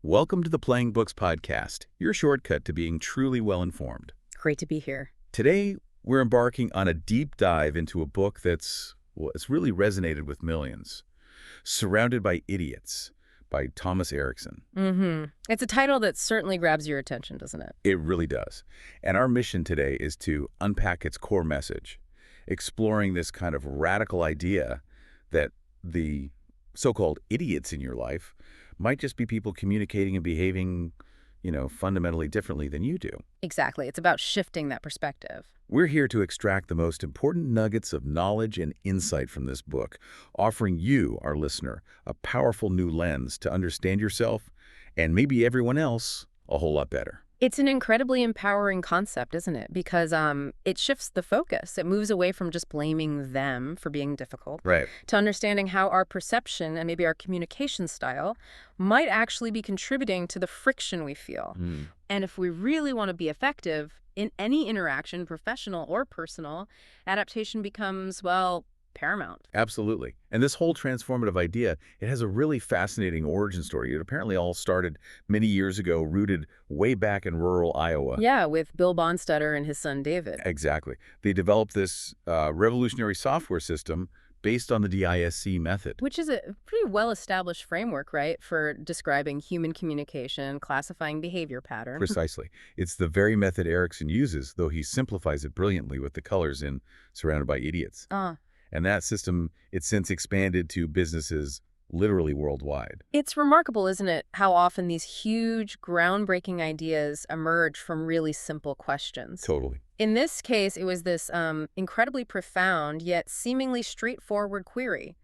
Welcome to the Playing Books Podcast, your shortcut to being truly well-informed. Great to be here. Today, we're embarking on a deep dive into a book it's really resonated with millions. Surrounded by Idiots by Thomas Erikson. It's a title that certainly grabs your attention, doesn't it? It really does. And our mission today is to unpack its core message, exploring this kind of radical idea that the so-called idiots in your life might just be people communicating and behaving, fundamentally differently than you do. Exactly. It's about shifting that perspective. We're here to extract the most important nuggets of knowledge and insight from this book, offering you, our listener, a powerful new lens to understand yourself and maybe everyone else a whole lot better. It's an incredibly empowering concept, isn't it? Because it shifts the focus. It moves away from just blaming them for being difficult Right. to understanding how our perception and maybe our communication style might actually be contributing to the friction we feel. And if we really want to be effective in any interaction, professional or personal, adaptation becomes, well, paramount. Absolutely. And this whole transformative idea, it has a really fascinating origin story. It apparently all started many years ago, rooted way back in rural Iowa. Yeah, with Bill Bonstetter and his son David. Exactly. They developed this revolutionary software system based on the DISC method. Which is a pretty well-established framework, right, for describing human communication, classifying behavior patterns. Precisely. It's the very method Erikson uses, though he simplifies it brilliantly with the colors in Surrounded by Idiots. And that system, it's since expanded to businesses literally worldwide. It's remarkable, isn't it, how often these huge, groundbreaking ideas emerge from really simple questions. Totally. In this case, it was this incredibly profound, yet seemingly straightforward query.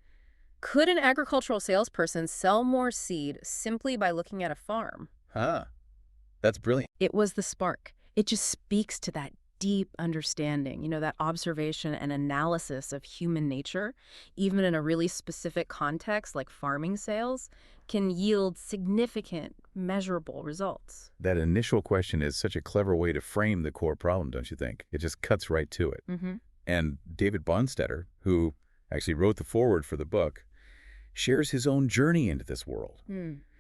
Could an agricultural salesperson sell more seed simply by looking at a farm? That's brilliant. It was the spark. It just speaks to that deep understanding, that observation and analysis of human nature, even in a really specific context like farming sales, can yield significant, measurable results. That initial question is such a clever way to frame the core problem, don't you think? It just cuts right to it. And David Bonstetter, who actually wrote the foreword for the book, shares his own journey into this world.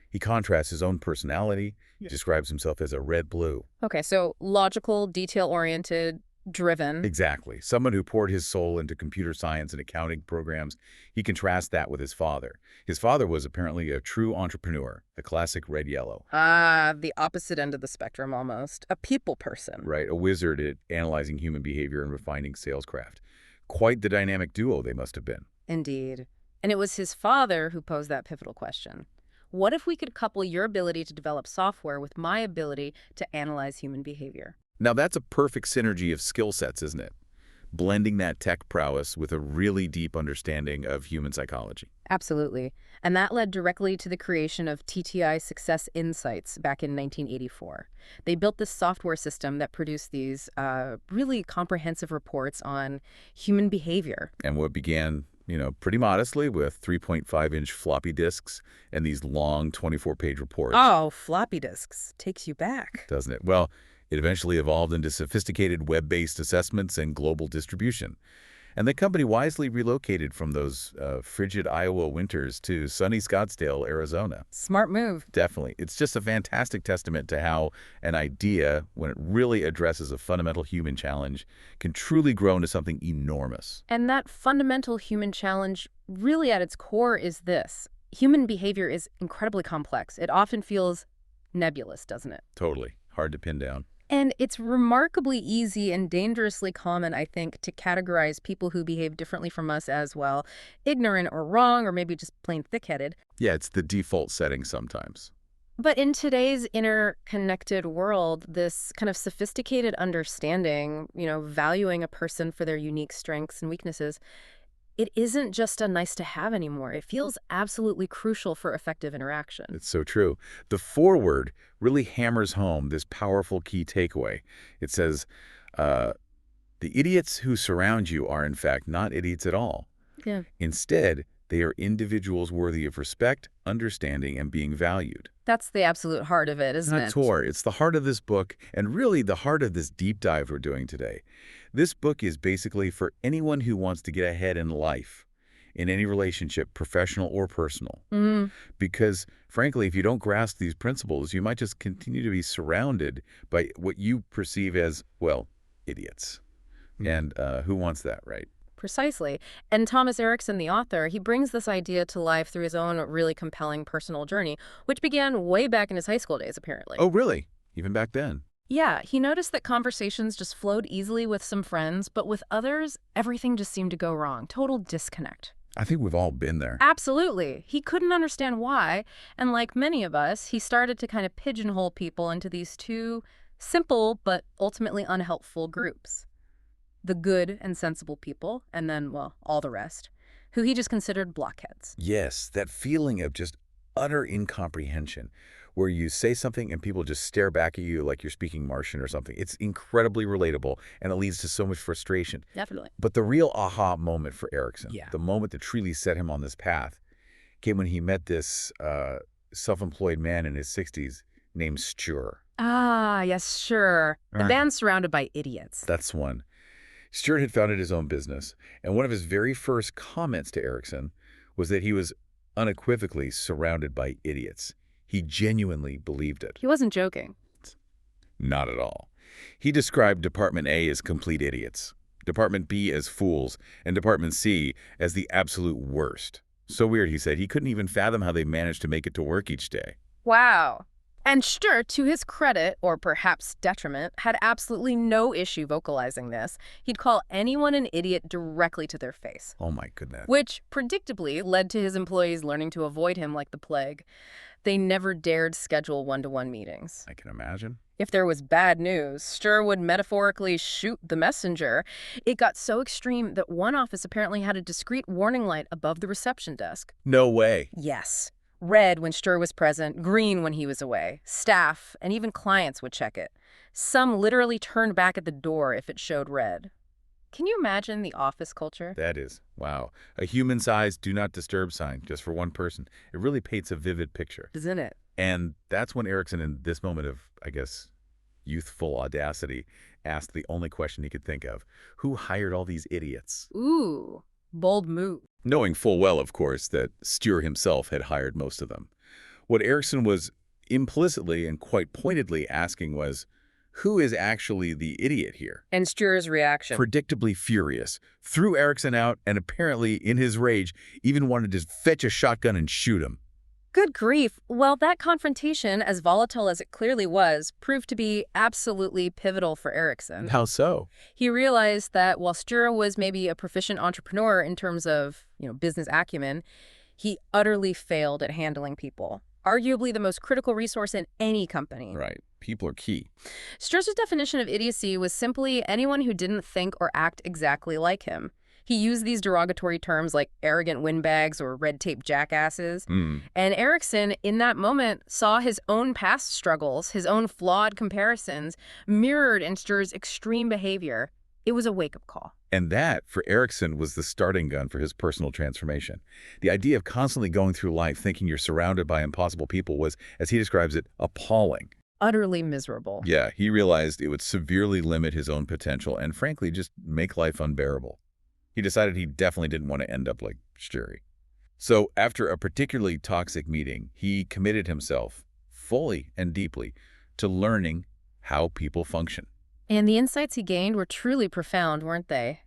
He contrasts his own personality. He describes himself as a red-blue. Okay, so logical, detail-oriented, driven. Exactly. Someone who poured his soul into computer science and accounting programs. He contrasts that with his father. His father was apparently a true entrepreneur, the classic red-yellow. The opposite end of the spectrum almost. A people person. Right, a wizard at analyzing human behavior and refining salescraft. Quite the dynamic duo they must have been. Indeed. And it was his father who posed that pivotal question. What if we could couple your ability to develop software with my ability to analyze human behavior? Now that's a perfect synergy of skill sets, isn't it? Blending that tech prowess with a really deep understanding of human psychology. Absolutely. And that led directly to the creation of TTI Success Insights back in 1984. They built this software system that produced these really comprehensive reports on human behavior. And what began pretty modestly with 3.5-inch floppy disks and these long 24-page reports. Oh, floppy disks. Takes you back. Doesn't it? Well, it eventually evolved into sophisticated web-based assessments and global distribution. And the company wisely relocated from those frigid Iowa winters to sunny Scottsdale, Arizona. Smart move. Definitely. It's just a fantastic testament to how an idea, when it really addresses a fundamental human challenge, can truly grow into something enormous. And that fundamental human challenge, really at its core, is this. Human behavior is incredibly complex. It often feels nebulous, doesn't it? Totally. Hard to pin down. And it's remarkably easy and dangerously common, I think, to categorize people who behave differently from us as, well, ignorant or wrong or maybe just plain thick-headed. Yeah, it's the default setting sometimes. But in today's interconnected world, this kind of sophisticated understanding, valuing a person for their unique strengths and weaknesses, it isn't just a nice to have anymore. It feels absolutely crucial for effective interaction. It's so true. The foreword really hammers home this powerful key takeaway. It says, the idiots who surround you are in fact not idiots at all. Yeah. Instead, they are individuals worthy of respect, understanding, and being valued. That's the absolute heart of it, isn't it? It's the heart of this book, and really the heart of this deep dive we're doing today. This book is basically for anyone who wants to get ahead in life, in any relationship, professional or personal. Because, frankly, if you don't grasp these principles, you might just continue to be surrounded by what you perceive as, well, idiots. And who wants that, right? Precisely. And Thomas Erikson, the author, he brings this idea to life through his own really compelling personal journey, which began way back in his high school days, apparently. Oh, really? Even back then? Yeah, he noticed that conversations just flowed easily with some friends, but with others, everything just seemed to go wrong. Total disconnect. I think we've all been there. Absolutely. He couldn't understand why, and like many of us, he started to kind of pigeonhole people into these two simple but ultimately unhelpful groups. The good and sensible people, and then, well, all the rest, who he just considered blockheads. Yes, that feeling of just utter incomprehension, where you say something and people just stare back at you like you're speaking Martian or something. It's incredibly relatable, and it leads to so much frustration. Definitely. But the real aha moment for Erikson, Yeah. the moment that truly set him on this path, came when he met this self-employed man in his 60s named Stuart. Ah, yes, sure. The Right. band's surrounded by idiots. That's one. Stuart had founded his own business, and one of his very first comments to Erikson was that he was unequivocally surrounded by idiots. He genuinely believed it. He wasn't joking. Not at all. He described Department A as complete idiots, Department B as fools, and Department C as the absolute worst. So weird, he said. He couldn't even fathom how they managed to make it to work each day. Wow. And Stuart, to his credit, or perhaps detriment, had absolutely no issue vocalizing this. He'd call anyone an idiot directly to their face. Oh, my goodness. Which, predictably, led to his employees learning to avoid him like the plague. They never dared schedule one-to-one meetings. I can imagine. If there was bad news, Stuart would metaphorically shoot the messenger. It got so extreme that one office apparently had a discreet warning light above the reception desk. No way. Yes. Red when Stuart was present, green when he was away. Staff and even clients would check it. Some literally turned back at the door if it showed red. Can you imagine the office culture? That is, wow. A human-sized do not disturb sign just for one person. It really paints a vivid picture. Isn't it? And that's when Erikson, in this moment of, I guess, youthful audacity, asked the only question he could think of. Who hired all these idiots? Ooh, bold move. Knowing full well, of course, that Stuart himself had hired most of them. What Erikson was implicitly and quite pointedly asking was, who is actually the idiot here? And Stuart's reaction. Predictably furious, threw Erikson out and apparently, in his rage, even wanted to fetch a shotgun and shoot him. Good grief. Well, that confrontation, as volatile as it clearly was, proved to be absolutely pivotal for Erikson. How so? He realized that while Stuart was maybe a proficient entrepreneur in terms of, business acumen, he utterly failed at handling people. Arguably the most critical resource in any company. Right. People are key. Stuart's definition of idiocy was simply anyone who didn't think or act exactly like him. He used these derogatory terms like arrogant windbags or red tape jackasses. And Erikson, in that moment, saw his own past struggles, his own flawed comparisons, mirrored in Stuart's extreme behavior. It was a wake-up call. And that, for Erikson, was the starting gun for his personal transformation. The idea of constantly going through life thinking you're surrounded by impossible people was, as he describes it, appalling. Utterly miserable. Yeah, he realized it would severely limit his own potential and, frankly, just make life unbearable. He decided he definitely didn't want to end up like Stuart. So after a particularly toxic meeting, he committed himself fully and deeply to learning how people function. And the insights he gained were truly profound, weren't they?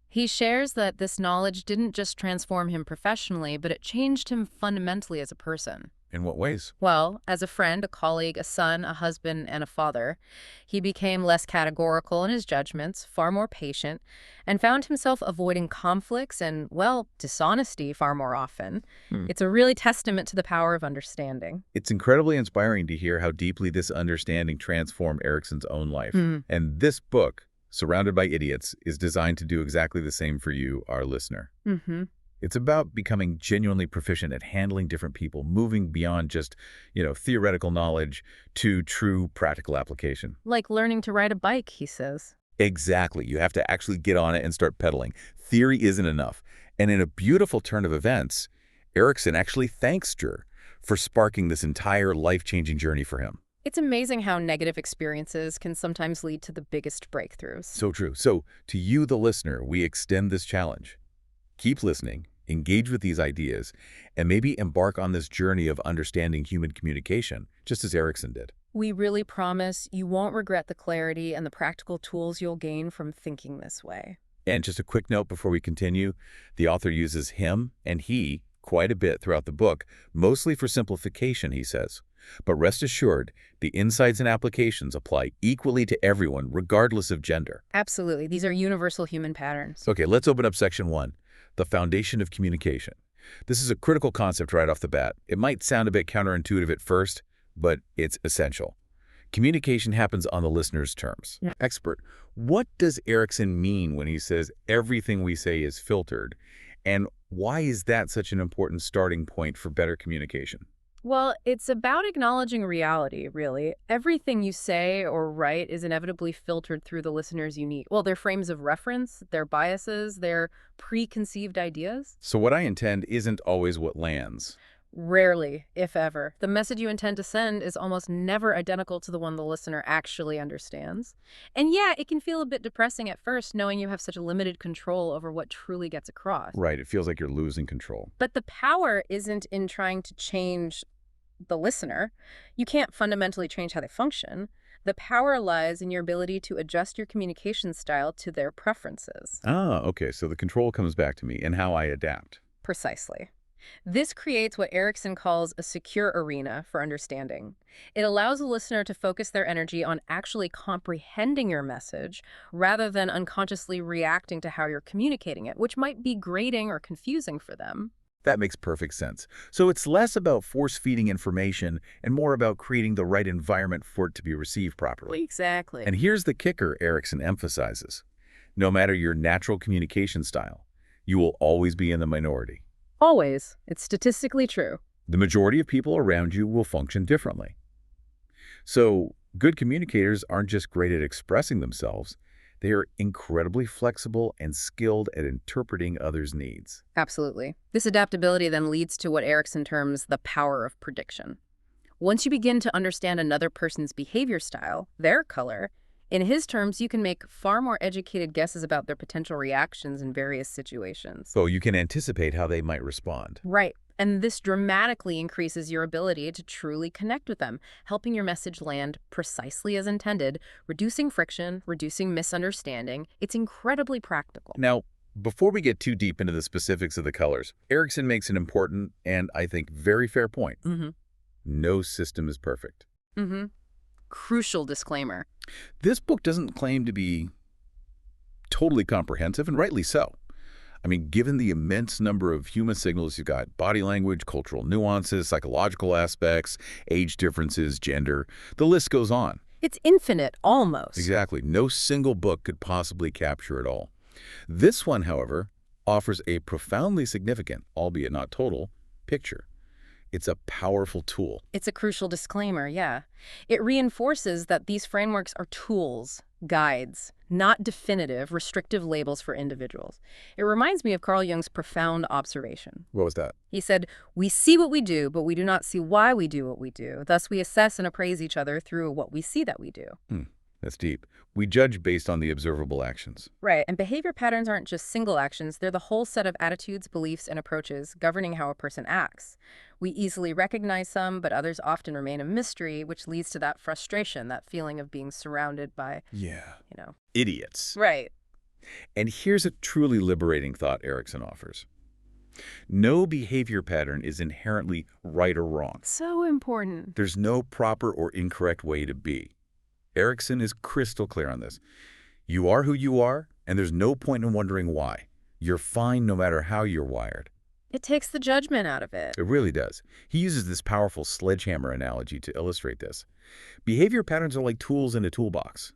He shares that this knowledge didn't just transform him professionally, but it changed him fundamentally as a person. In what ways? Well, as a friend, a colleague, a son, a husband, and a father, he became less categorical in his judgments, far more patient, and found himself avoiding conflicts and, well, dishonesty far more often. It's a really testament to the power of understanding. It's incredibly inspiring to hear how deeply this understanding transformed Erikson's own life. And this book, Surrounded by Idiots, is designed to do exactly the same for you, our listener. It's about becoming genuinely proficient at handling different people, moving beyond just, theoretical knowledge to true practical application. Like learning to ride a bike, he says. Exactly. You have to actually get on it and start pedaling. Theory isn't enough. And in a beautiful turn of events, Erikson actually thanks Stuart for sparking this entire life-changing journey for him. It's amazing how negative experiences can sometimes lead to the biggest breakthroughs. So true. So to you, the listener, we extend this challenge. Keep listening, engage with these ideas, and maybe embark on this journey of understanding human communication, just as Erikson did. We really promise you won't regret the clarity and the practical tools you'll gain from thinking this way. And just a quick note before we continue, the author uses him and he quite a bit throughout the book, mostly for simplification, he says. But rest assured, the insights and applications apply equally to everyone, regardless of gender. Absolutely. These are universal human patterns. Okay, let's open up section 1, the foundation of communication. This is a critical concept right off the bat. It might sound a bit counterintuitive at first, but it's essential. Communication happens on the listener's terms. Yeah. Expert, what does Erikson mean when he says everything we say is filtered? And why is that such an important starting point for better communication? Well, it's about acknowledging reality, really. Everything you say or write is inevitably filtered through the listeners you meet. Well, their frames of reference, their biases, their preconceived ideas. So what I intend isn't always what lands. Rarely, if ever. The message you intend to send is almost never identical to the one the listener actually understands. And yeah, it can feel a bit depressing at first, knowing you have such a limited control over what truly gets across. Right, it feels like you're losing control. But the power isn't in trying to change the listener. You can't fundamentally change how they function. The power lies in your ability to adjust your communication style to their preferences. Ah, okay, so the control comes back to me and how I adapt. Precisely. This creates what Erikson calls a secure arena for understanding. It allows a listener to focus their energy on actually comprehending your message rather than unconsciously reacting to how you're communicating it, which might be grating or confusing for them. That makes perfect sense. So it's less about force-feeding information and more about creating the right environment for it to be received properly. Exactly. And here's the kicker Erikson emphasizes. No matter your natural communication style, you will always be in the minority. Always. It's statistically true. The majority of people around you will function differently. So good communicators aren't just great at expressing themselves, they are incredibly flexible and skilled at interpreting others' needs. Absolutely. This adaptability then leads to what Erikson terms the power of prediction. Once you begin to understand another person's behavior style, their color, in his terms, you can make far more educated guesses about their potential reactions in various situations. So you can anticipate how they might respond. Right. And this dramatically increases your ability to truly connect with them, helping your message land precisely as intended, reducing friction, reducing misunderstanding. It's incredibly practical. Now, before we get too deep into the specifics of the colors, Erikson makes an important and, I think, very fair point. No system is perfect. Crucial disclaimer. This book doesn't claim to be totally comprehensive, and rightly so. I mean, given the immense number of human signals you've got, body language, cultural nuances, psychological aspects, age differences, gender, the list goes on. It's infinite, almost. Exactly. No single book could possibly capture it all. This one, however, offers a profoundly significant, albeit not total, picture. It's a powerful tool. It's a crucial disclaimer, yeah. It reinforces that these frameworks are tools, guides, not definitive, restrictive labels for individuals. It reminds me of Carl Jung's profound observation. What was that? He said, "We see what we do, but we do not see why we do what we do. Thus, we assess and appraise each other through what we see that we do." That's deep. We judge based on the observable actions. Right, and behavior patterns aren't just single actions. They're the whole set of attitudes, beliefs, and approaches governing how a person acts. We easily recognize some, but others often remain a mystery, which leads to that frustration, that feeling of being surrounded by, idiots. Right. And here's a truly liberating thought Erikson offers. No behavior pattern is inherently right or wrong. So important. There's no proper or incorrect way to be. Erikson is crystal clear on this. You are who you are, and there's no point in wondering why. You're fine no matter how you're wired. It takes the judgment out of it. It really does. He uses this powerful sledgehammer analogy to illustrate this. Behavior patterns are like tools in a toolbox.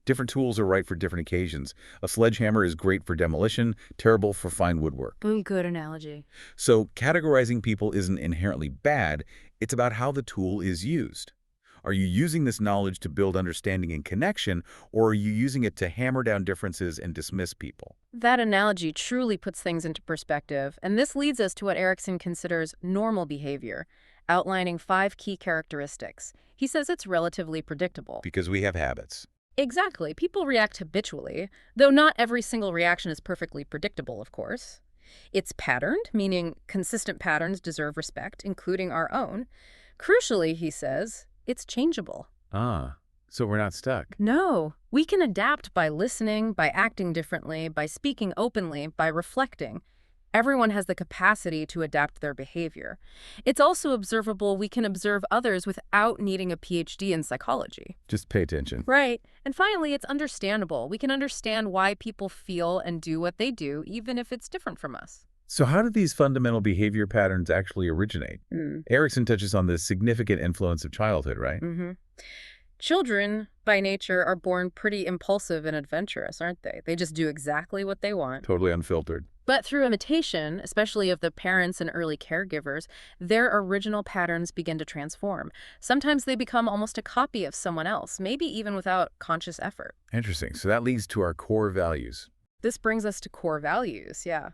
Different tools are right for different occasions. A sledgehammer is great for demolition, terrible for fine woodwork. Good analogy. So categorizing people isn't inherently bad. It's about how the tool is used. Are you using this knowledge to build understanding and connection, or are you using it to hammer down differences and dismiss people? That analogy truly puts things into perspective, and this leads us to what Erikson considers normal behavior, outlining 5 key characteristics. He says it's relatively predictable. Because we have habits. Exactly. People react habitually, though not every single reaction is perfectly predictable, of course. It's patterned, meaning consistent patterns deserve respect, including our own. Crucially, he says, it's changeable. Ah, so we're not stuck. No, we can adapt by listening, by acting differently, by speaking openly, by reflecting. Everyone has the capacity to adapt their behavior. It's also observable we can observe others without needing a PhD in psychology. Just pay attention. Right. And finally, it's understandable. We can understand why people feel and do what they do, even if it's different from us. So how do these fundamental behavior patterns actually originate? Erikson touches on the significant influence of childhood, right? Children, by nature, are born pretty impulsive and adventurous, aren't they? They just do exactly what they want. Totally unfiltered. But through imitation, especially of the parents and early caregivers, their original patterns begin to transform. Sometimes they become almost a copy of someone else, maybe even without conscious effort. Interesting. So that leads to our core values. This brings us to core values, yeah.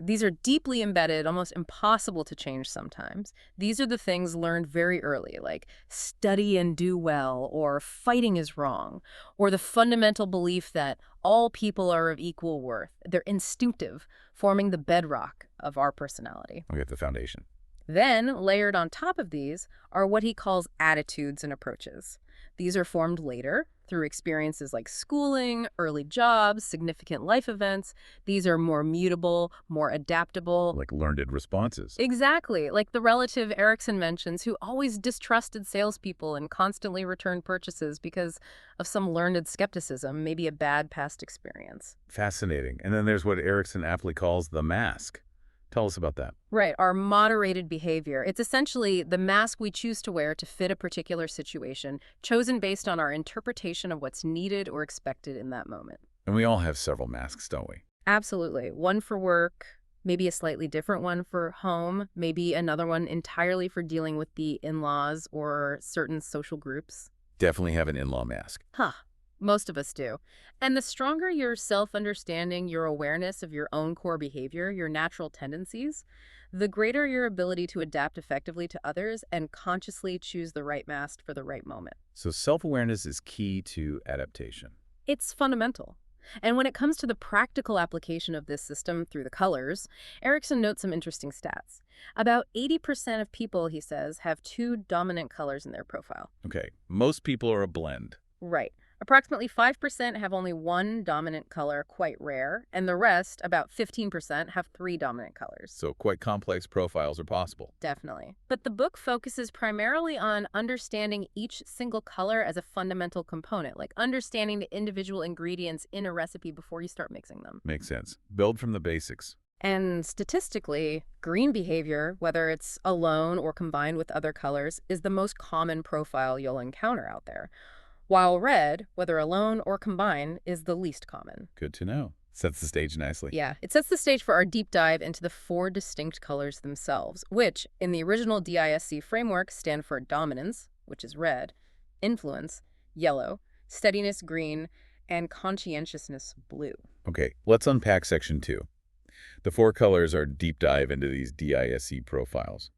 These are deeply embedded, almost impossible to change sometimes. These are the things learned very early, like study and do well, or fighting is wrong, or the fundamental belief that all people are of equal worth. They're instinctive, forming the bedrock of our personality. We get the foundation. Then, layered on top of these, are what he calls attitudes and approaches. These are formed later through experiences like schooling, early jobs, significant life events. These are more mutable, more adaptable. Like learned responses. Exactly, like the relative Erikson mentions who always distrusted salespeople and constantly returned purchases because of some learned skepticism, maybe a bad past experience. Fascinating. And then there's what Erikson aptly calls the mask. Tell us about that. Right, our moderated behavior. It's essentially the mask we choose to wear to fit a particular situation, chosen based on our interpretation of what's needed or expected in that moment. And we all have several masks, don't we? Absolutely. One for work, maybe a slightly different one for home, maybe another one entirely for dealing with the in-laws or certain social groups. Definitely have an in-law mask. Most of us do. And the stronger your self-understanding, your awareness of your own core behavior, your natural tendencies, the greater your ability to adapt effectively to others and consciously choose the right mask for the right moment. So self-awareness is key to adaptation. It's fundamental. And when it comes to the practical application of this system through the colors, Erikson notes some interesting stats. About 80% of people, he says, have two dominant colors in their profile. Okay, most people are a blend. Right. Approximately 5% have only one dominant color, quite rare, and the rest, about 15%, have three dominant colors. So quite complex profiles are possible. Definitely. But the book focuses primarily on understanding each single color as a fundamental component, like understanding the individual ingredients in a recipe before you start mixing them. Makes sense. Build from the basics. And statistically, green behavior, whether it's alone or combined with other colors, is the most common profile you'll encounter out there. While red, whether alone or combined, is the least common. Good to know. Sets the stage nicely. Yeah, it sets the stage for our deep dive into the four distinct colors themselves, which, in the original DISC framework, stand for dominance, which is red, influence, yellow, steadiness, green, and conscientiousness, blue. Okay, let's unpack section 2. The four colors are deep dive into these DISC profiles.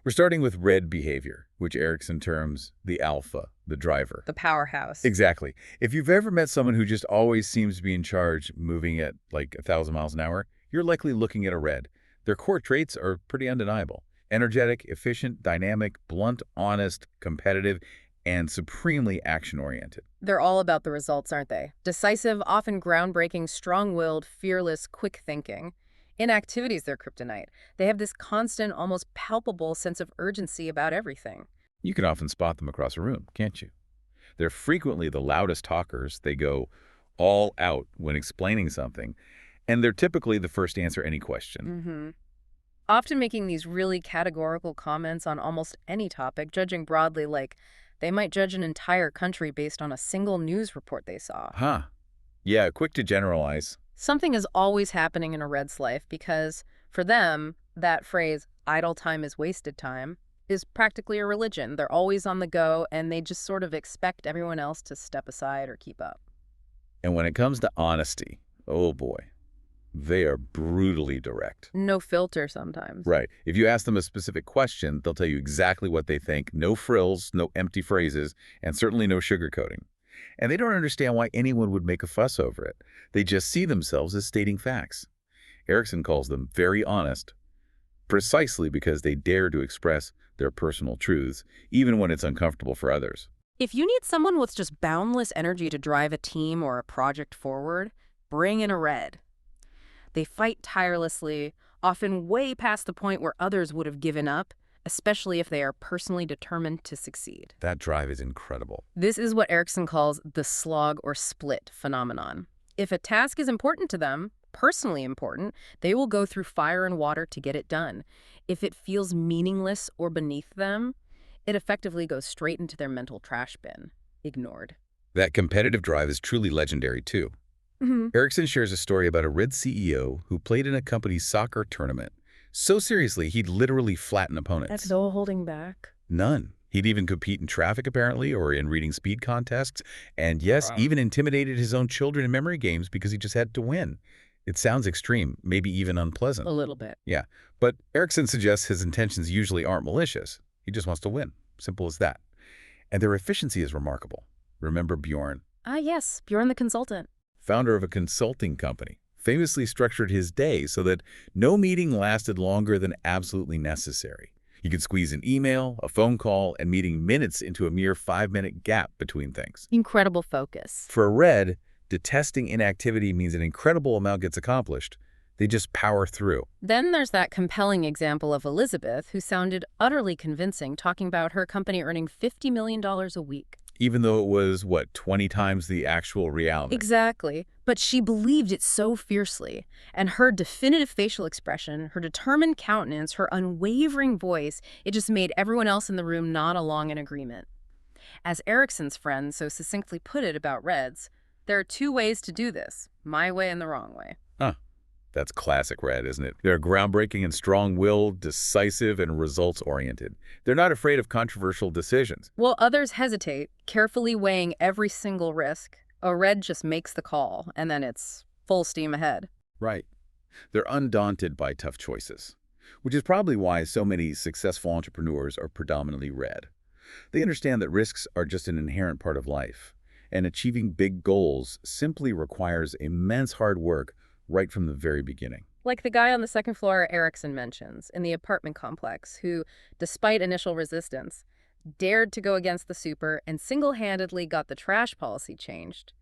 We're starting with red behavior, which Erikson terms the alpha, the driver. The powerhouse. Exactly. If you've ever met someone who just always seems to be in charge, moving at like 1,000 miles an hour, you're likely looking at a red. Their core traits are pretty undeniable. Energetic, efficient, dynamic, blunt, honest, competitive, and supremely action-oriented. They're all about the results, aren't they? Decisive, often groundbreaking, strong-willed, fearless, quick thinking. Inactivity's their kryptonite. They have this constant, almost palpable sense of urgency about everything. You can often spot them across a room, can't you? They're frequently the loudest talkers. They go all out when explaining something, and they're typically the first to answer any question. Often making these really categorical comments on almost any topic, judging broadly, like they might judge an entire country based on a single news report they saw. Yeah, quick to generalize. Something is always happening in a red's life because, for them, that phrase, idle time is wasted time, is practically a religion. They're always on the go, and they just sort of expect everyone else to step aside or keep up. And when it comes to honesty, oh boy, they are brutally direct. No filter sometimes. Right. If you ask them a specific question, they'll tell you exactly what they think. No frills, no empty phrases, and certainly no sugarcoating. And they don't understand why anyone would make a fuss over it. They just see themselves as stating facts. Erikson calls them very honest, precisely because they dare to express their personal truths, even when it's uncomfortable for others. If you need someone with just boundless energy to drive a team or a project forward, bring in a red. They fight tirelessly, often way past the point where others would have given up, especially if they are personally determined to succeed. That drive is incredible. This is what Erikson calls the slog or split phenomenon. If a task is important to them, personally important, they will go through fire and water to get it done. If it feels meaningless or beneath them, it effectively goes straight into their mental trash bin, ignored. That competitive drive is truly legendary, too. Erikson shares a story about a Red CEO who played in a company's soccer tournament. So seriously, he'd literally flatten opponents. That's no holding back. None. He'd even compete in traffic, apparently, or in reading speed contests. And yes, even intimidated his own children in memory games because he just had to win. It sounds extreme, maybe even unpleasant. A little bit. Yeah, but Erikson suggests his intentions usually aren't malicious. He just wants to win. Simple as that. And their efficiency is remarkable. Remember Bjorn? Ah, yes, Bjorn the consultant. Founder of a consulting company, famously structured his day so that no meeting lasted longer than absolutely necessary. He could squeeze an email, a phone call, and meeting minutes into a mere 5-minute gap between things. Incredible focus. For a Red, detesting inactivity means an incredible amount gets accomplished. They just power through. Then there's that compelling example of Elizabeth, who sounded utterly convincing, talking about her company earning $50 million a week. Even though it was, 20 times the actual reality? Exactly. But she believed it so fiercely. And her definitive facial expression, her determined countenance, her unwavering voice, it just made everyone else in the room nod along in agreement. As Erikson's friend so succinctly put it about Reds, there are two ways to do this, my way and the wrong way. Huh. That's classic Red, isn't it? They're groundbreaking and strong-willed, decisive, and results-oriented. They're not afraid of controversial decisions. While others hesitate, carefully weighing every single risk, a Red just makes the call, and then it's full steam ahead. Right. They're undaunted by tough choices, which is probably why so many successful entrepreneurs are predominantly Red. They understand that risks are just an inherent part of life, and achieving big goals simply requires immense hard work right from the very beginning. Like the guy on the second floor Erikson mentions in the apartment complex who, despite initial resistance, dared to go against the super and single-handedly got the trash policy changed.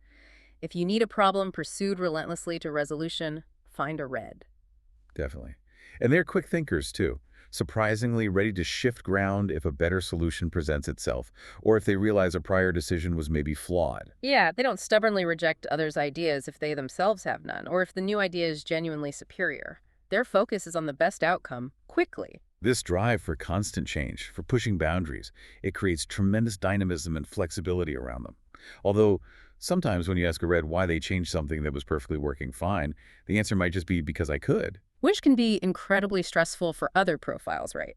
If you need a problem pursued relentlessly to resolution, find a Red. Definitely. And they're quick thinkers, too. Surprisingly ready to shift ground if a better solution presents itself, or if they realize a prior decision was maybe flawed. Yeah, they don't stubbornly reject others' ideas if they themselves have none, or if the new idea is genuinely superior. Their focus is on the best outcome, quickly. This drive for constant change, for pushing boundaries, it creates tremendous dynamism and flexibility around them. Although, sometimes when you ask a Red why they changed something that was perfectly working fine, the answer might just be because I could. Which can be incredibly stressful for other profiles, right?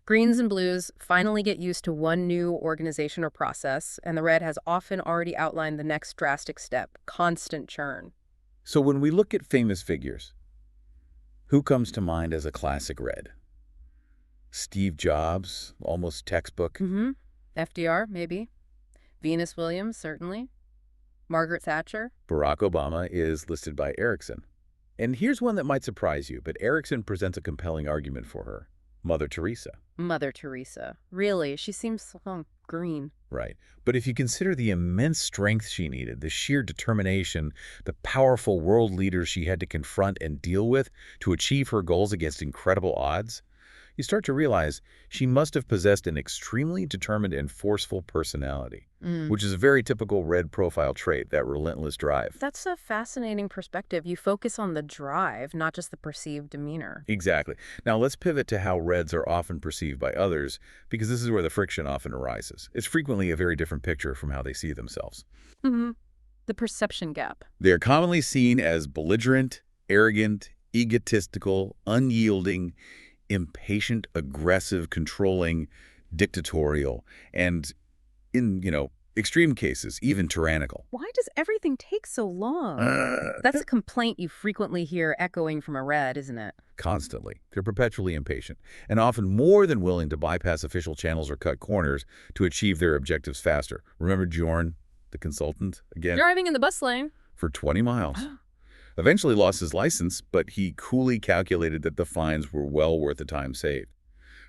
Greens and blues finally get used to one new organization or process, and the Red has often already outlined the next drastic step, constant churn. So when we look at famous figures, who comes to mind as a classic Red? Steve Jobs, almost textbook. FDR, maybe. Venus Williams, certainly. Margaret Thatcher. Barack Obama is listed by Erikson. And here's one that might surprise you, but Erikson presents a compelling argument for her. Mother Teresa. Mother Teresa. Really, she seems so green. Right. But if you consider the immense strength she needed, the sheer determination, the powerful world leaders she had to confront and deal with to achieve her goals against incredible odds, you start to realize she must have possessed an extremely determined and forceful personality, which is a very typical Red profile trait, that relentless drive. That's a fascinating perspective. You focus on the drive, not just the perceived demeanor. Exactly. Now let's pivot to how Reds are often perceived by others, because this is where the friction often arises. It's frequently a very different picture from how they see themselves. The perception gap. They are commonly seen as belligerent, arrogant, egotistical, unyielding, impatient, aggressive, controlling, dictatorial, and in, extreme cases, even tyrannical. Why does everything take so long? That's a complaint you frequently hear echoing from a Red, isn't it? Constantly. They're perpetually impatient, and often more than willing to bypass official channels or cut corners to achieve their objectives faster. Remember Bjorn, the consultant, again? Driving in the bus lane. For 20 miles. Eventually lost his license, but he coolly calculated that the fines were well worth the time saved.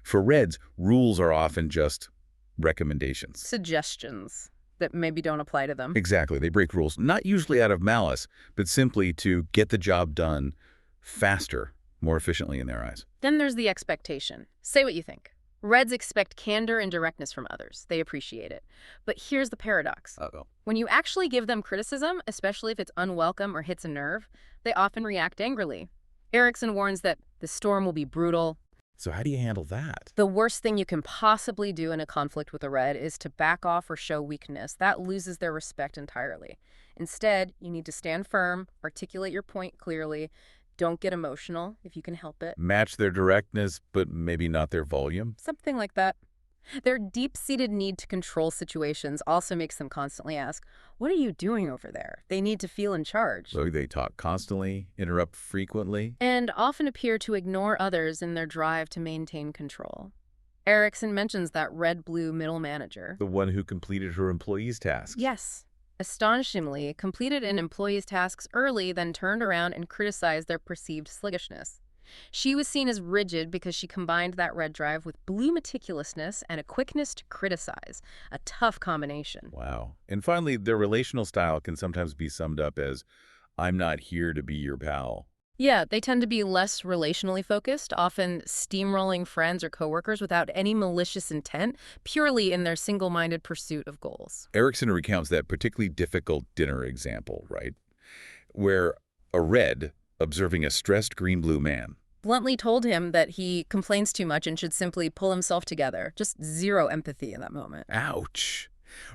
For Reds, rules are often just recommendations. Suggestions that maybe don't apply to them. Exactly. They break rules, not usually out of malice, but simply to get the job done faster, more efficiently in their eyes. Then there's the expectation. Say what you think. Reds expect candor and directness from others. They appreciate it. But here's the paradox. Uh-oh. When you actually give them criticism, especially if it's unwelcome or hits a nerve, they often react angrily. Erikson warns that the storm will be brutal. So how do you handle that? The worst thing you can possibly do in a conflict with a Red is to back off or show weakness. That loses their respect entirely. Instead, you need to stand firm, articulate your point clearly. Don't get emotional if you can help it. Match their directness, but maybe not their volume? Something like that. Their deep-seated need to control situations also makes them constantly ask, "What are you doing over there?" They need to feel in charge. So they talk constantly, interrupt frequently. And often appear to ignore others in their drive to maintain control. Erikson mentions that red-blue middle manager. The one who completed her employees' tasks. Yes. Astonishingly, completed an employee's tasks early, then turned around and criticized their perceived sluggishness. She was seen as rigid because she combined that red drive with blue meticulousness and a quickness to criticize, a tough combination. Wow. And finally, their relational style can sometimes be summed up as, "I'm not here to be your pal." Yeah, they tend to be less relationally focused, often steamrolling friends or coworkers without any malicious intent, purely in their single-minded pursuit of goals. Erikson recounts that particularly difficult dinner example, right? Where a Red, observing a stressed green-blue man, Bluntly told him that he complains too much and should simply pull himself together. Just zero empathy in that moment. ouch.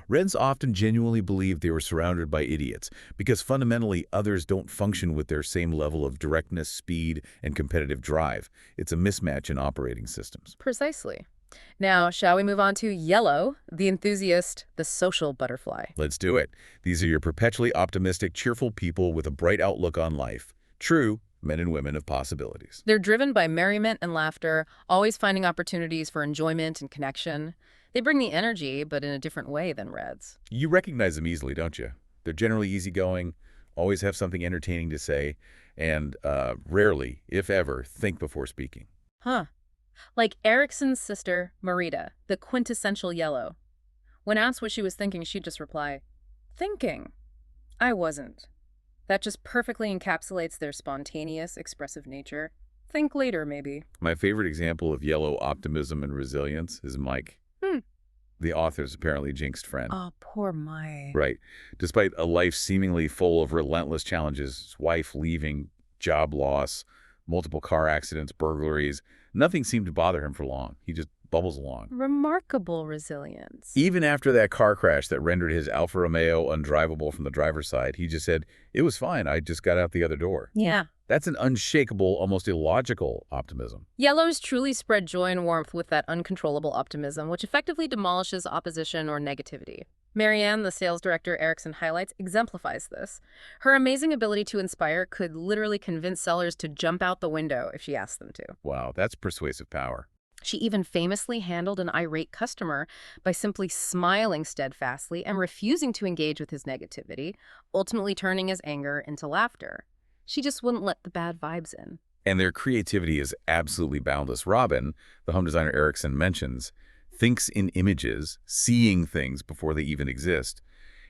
Reds often genuinely believed they were surrounded by idiots because fundamentally others don't function with their same level of directness, speed, and competitive drive. It's a mismatch in operating systems. Precisely. Now, shall we move on to Yellow, the enthusiast, the social butterfly? Let's do it. These are your perpetually optimistic, cheerful people with a bright outlook on life. True men and women of possibilities. They're driven by merriment and laughter, always finding opportunities for enjoyment and connection. They bring the energy, but in a different way than Reds. You recognize them easily, don't you? They're generally easygoing, always have something entertaining to say, and rarely, if ever, think before speaking. Huh. Like Erikson's sister, Marita, the quintessential Yellow. When asked what she was thinking, she'd just reply, "Thinking. I wasn't." That just perfectly encapsulates their spontaneous, expressive nature. Think later, maybe. My favorite example of Yellow optimism and resilience is Mike. The author's apparently jinxed friend. Oh, poor Mike. Right. Despite a life seemingly full of relentless challenges, his wife leaving, job loss, multiple car accidents, burglaries, nothing seemed to bother him for long. He just bubbles along. Remarkable resilience. Even after that car crash that rendered his Alfa Romeo undrivable from the driver's side, he just said, "It was fine. I just got out the other door." Yeah. That's an unshakable, almost illogical optimism. Yellows truly spread joy and warmth with that uncontrollable optimism, which effectively demolishes opposition or negativity. Marianne, the sales director Erikson highlights, exemplifies this. Her amazing ability to inspire could literally convince sellers to jump out the window if she asked them to. Wow, that's persuasive power. She even famously handled an irate customer by simply smiling steadfastly and refusing to engage with his negativity, ultimately turning his anger into laughter. She just wouldn't let the bad vibes in. And their creativity is absolutely boundless. Robin, the home designer Erikson mentions, thinks in images, seeing things before they even exist,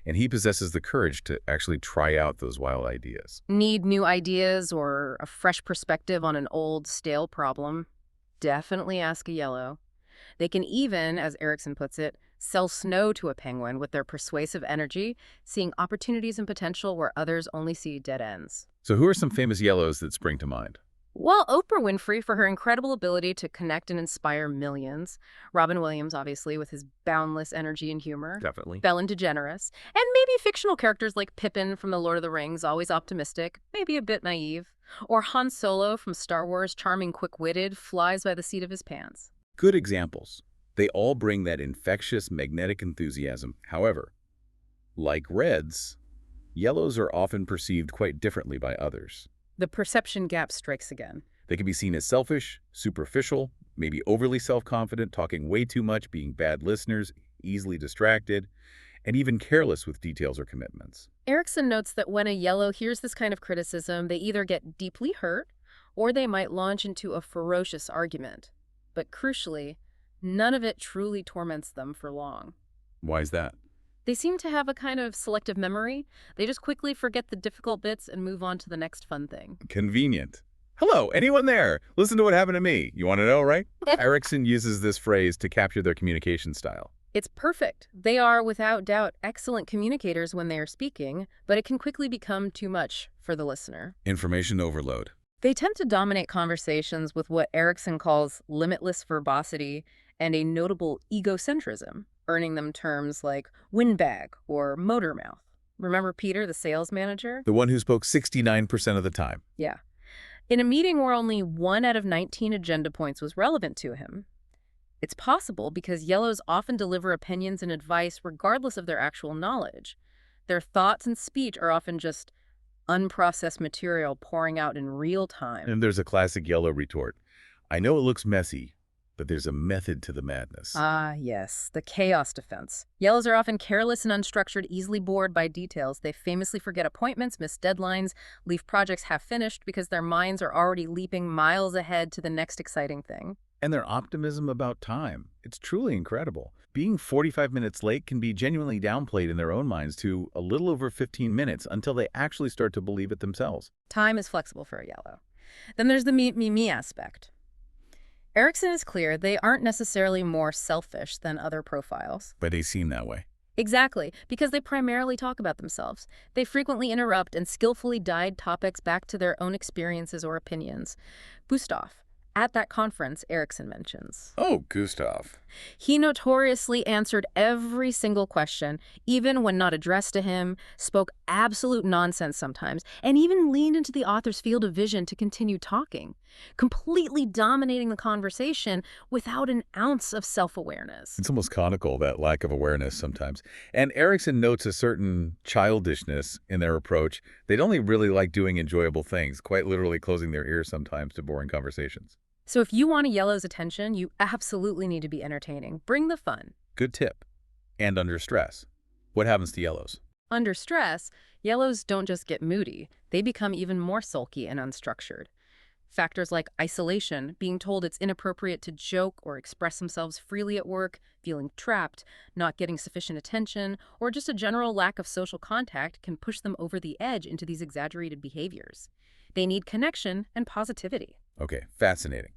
and he possesses the courage to actually try out those wild ideas. Need new ideas or a fresh perspective on an old, stale problem? Definitely ask a Yellow. They can even, as Erikson puts it, sell snow to a penguin with their persuasive energy, seeing opportunities and potential where others only see dead ends. So who are some famous Yellows that spring to mind? Well, Oprah Winfrey for her incredible ability to connect and inspire millions. Robin Williams, obviously, with his boundless energy and humor. Definitely. Ellen DeGeneres. And maybe fictional characters like Pippin from The Lord of the Rings, always optimistic, maybe a bit naive. Or Han Solo from Star Wars, charming, quick-witted, flies by the seat of his pants. Good examples. They all bring that infectious, magnetic enthusiasm. However, like Reds, Yellows are often perceived quite differently by others. The perception gap strikes again. They can be seen as selfish, superficial, maybe overly self-confident, talking way too much, being bad listeners, easily distracted. and even careless with details or commitments. Erikson notes that when a yellow hears this kind of criticism, they either get deeply hurt or they might launch into a ferocious argument. But crucially, none of it truly torments them for long. Why is that? They seem to have a kind of selective memory. They just quickly forget the difficult bits and move on to the next fun thing. Convenient. Hello, anyone there? Listen to what happened to me. You want to know, right? Erikson uses this phrase to capture their communication style. It's perfect. They are, without doubt, excellent communicators when they are speaking, but it can quickly become too much for the listener. Information overload. They tend to dominate conversations with what Erikson calls limitless verbosity and a notable egocentrism, earning them terms like windbag or motor mouth. Remember Peter, the sales manager? The one who spoke 69% of the time. Yeah. In a meeting where only 1 out of 19 agenda points was relevant to him. It's possible because yellows often deliver opinions and advice regardless of their actual knowledge. Their thoughts and speech are often just unprocessed material pouring out in real time. And there's a classic yellow retort. I know it looks messy, but there's a method to the madness. Ah, yes, the chaos defense. Yellows are often careless and unstructured, easily bored by details. They famously forget appointments, miss deadlines, leave projects half-finished because their minds are already leaping miles ahead to the next exciting thing. And their optimism about time. It's truly incredible. Being 45 minutes late can be genuinely downplayed in their own minds to a little over 15 minutes until they actually start to believe it themselves. Time is flexible for a yellow. Then there's the me aspect. Erikson is clear they aren't necessarily more selfish than other profiles. But they seem that way. Exactly, because they primarily talk about themselves. They frequently interrupt and skillfully guide topics back to their own experiences or opinions. Gustav, at that conference, Erikson mentions. Oh, Gustav. He notoriously answered every single question, even when not addressed to him, spoke absolute nonsense sometimes, and even leaned into the author's field of vision to continue talking, completely dominating the conversation without an ounce of self-awareness. It's almost comical, that lack of awareness sometimes. And Erikson notes a certain childishness in their approach. They'd only really like doing enjoyable things, quite literally closing their ears sometimes to boring conversations. So if you want a yellow's attention, you absolutely need to be entertaining. Bring the fun. Good tip. And under stress. What happens to yellows? Under stress, yellows don't just get moody. They become even more sulky and unstructured. Factors like isolation, being told it's inappropriate to joke or express themselves freely at work, feeling trapped, not getting sufficient attention, or just a general lack of social contact can push them over the edge into these exaggerated behaviors. They need connection and positivity. Okay, fascinating.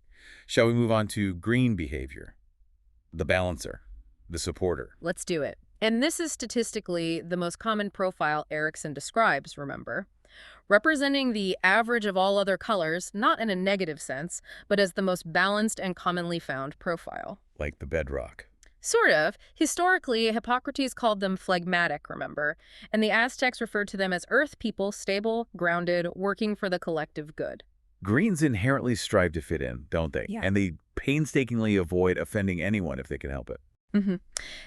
Shall we move on to green behavior? The balancer, the supporter. Let's do it. And this is statistically the most common profile Erikson describes, remember? Representing the average of all other colors, not in a negative sense, but as the most balanced and commonly found profile. Like the bedrock. Sort of. Historically, Hippocrates called them phlegmatic, remember? And the Aztecs referred to them as earth people, stable, grounded, working for the collective good. Greens inherently strive to fit in, don't they? Yeah. And they painstakingly avoid offending anyone if they can help it.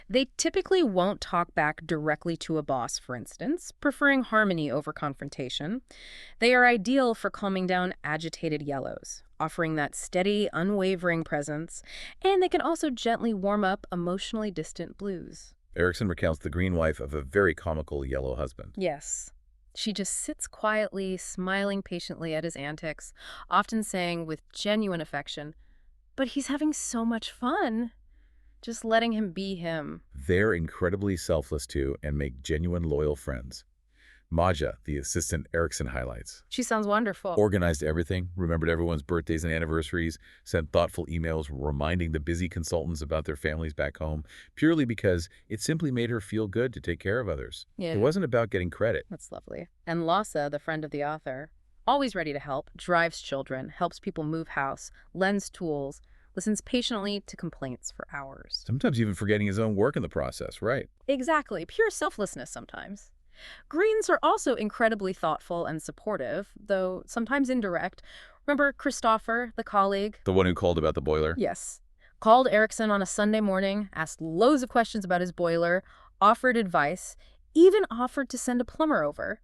They typically won't talk back directly to a boss, for instance, preferring harmony over confrontation. They are ideal for calming down agitated yellows, offering that steady, unwavering presence, and they can also gently warm up emotionally distant blues. Erikson recounts the green wife of a very comical yellow husband. Yes. She just sits quietly, smiling patiently at his antics, often saying with genuine affection, "But he's having so much fun." Just letting him be him. They're incredibly selfless too and make genuine loyal friends. Maja, the assistant Erikson highlights. She sounds wonderful. Organized everything, remembered everyone's birthdays and anniversaries, sent thoughtful emails reminding the busy consultants about their families back home, purely because it simply made her feel good to take care of others. Yeah. It wasn't about getting credit. That's lovely. And Lhasa, the friend of the author, always ready to help, drives children, helps people move house, lends tools, listens patiently to complaints for hours. Sometimes even forgetting his own work in the process, right? Exactly. Pure selflessness sometimes. Greens are also incredibly thoughtful and supportive, though sometimes indirect. Remember Christopher, the colleague? The one who called about the boiler? Yes. Called Erikson on a Sunday morning, asked loads of questions about his boiler, offered advice, even offered to send a plumber over,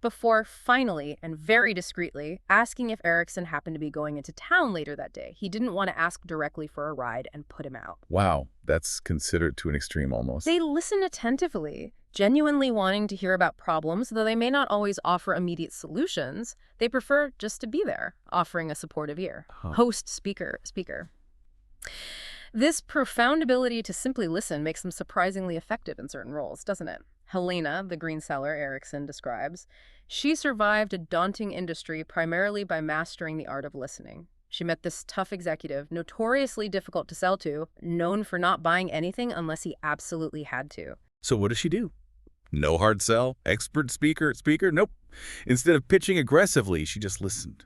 before finally, and very discreetly, asking if Erikson happened to be going into town later that day. He didn't want to ask directly for a ride and put him out. Wow, that's considered to an extreme almost. They listen attentively, Genuinely wanting to hear about problems, though they may not always offer immediate solutions, they prefer just to be there, offering a supportive ear. Huh. Host, speaker. This profound ability to simply listen makes them surprisingly effective in certain roles, doesn't it? Helena, the green seller Erikson describes, she survived a daunting industry primarily by mastering the art of listening. She met this tough executive, notoriously difficult to sell to, known for not buying anything unless he absolutely had to. So what does she do? No hard sell? Expert speaker? Nope. Instead of pitching aggressively, she just listened.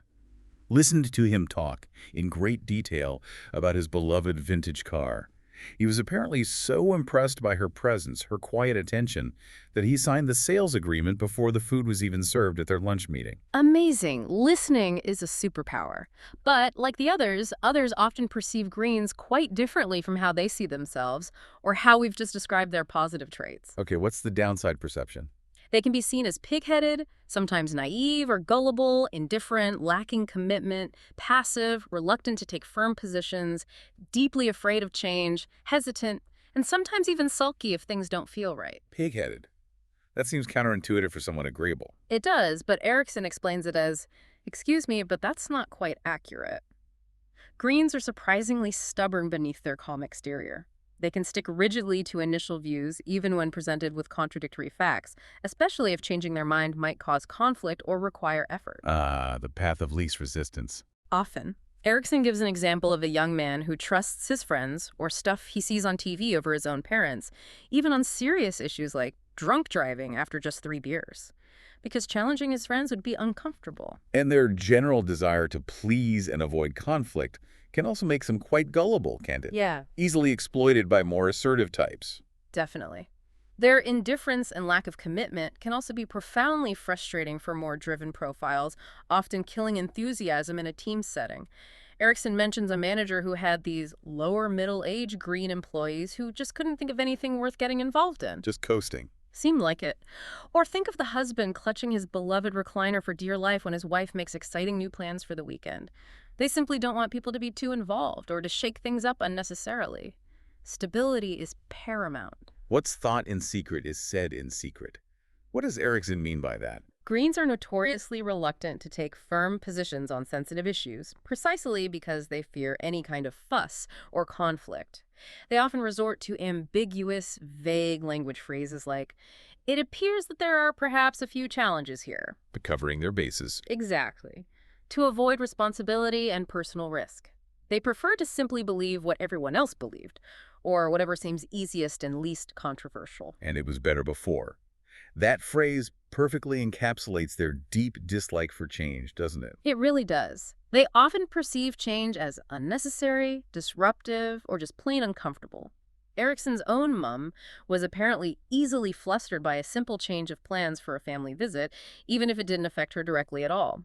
Listened to him talk in great detail about his beloved vintage car. He was apparently so impressed by her presence, her quiet attention, that he signed the sales agreement before the food was even served at their lunch meeting. Amazing. Listening is a superpower. But, like the others often perceive greens quite differently from how they see themselves or how we've just described their positive traits. Okay, what's the downside perception? They can be seen as pig-headed, sometimes naive or gullible, indifferent, lacking commitment, passive, reluctant to take firm positions, deeply afraid of change, hesitant, and sometimes even sulky if things don't feel right. Pig-headed. That seems counterintuitive for someone agreeable. It does, but Erikson explains it as, excuse me, but that's not quite accurate. Greens are surprisingly stubborn beneath their calm exterior. They can stick rigidly to initial views even when presented with contradictory facts, especially if changing their mind might cause conflict or require effort. The path of least resistance. Often. Erikson gives an example of a young man who trusts his friends or stuff he sees on TV over his own parents, even on serious issues like drunk driving after just 3 beers, because challenging his friends would be uncomfortable. And their general desire to please and avoid conflict can also make them quite gullible, can't it? Yeah, Easily exploited by more assertive types. definitely. Their indifference and lack of commitment can also be profoundly frustrating for more driven profiles, often killing enthusiasm in a team setting. Erikson mentions a manager who had these lower middle-age green employees who just couldn't think of anything worth getting involved in. Just coasting. Seemed like it. Or think of the husband clutching his beloved recliner for dear life when his wife makes exciting new plans for the weekend. They simply don't want people to be too involved or to shake things up unnecessarily. Stability is paramount. What's thought in secret is said in secret. What does Erikson mean by that? Greens are notoriously reluctant to take firm positions on sensitive issues, precisely because they fear any kind of fuss or conflict. They often resort to ambiguous, vague language phrases like, "It appears that there are perhaps a few challenges here." Covering their bases. Exactly. To avoid responsibility and personal risk. They prefer to simply believe what everyone else believed, or whatever seems easiest and least controversial. And it was better before. That phrase perfectly encapsulates their deep dislike for change, doesn't it? It really does. They often perceive change as unnecessary, disruptive, or just plain uncomfortable. Erikson's own mum was apparently easily flustered by a simple change of plans for a family visit, even if it didn't affect her directly at all.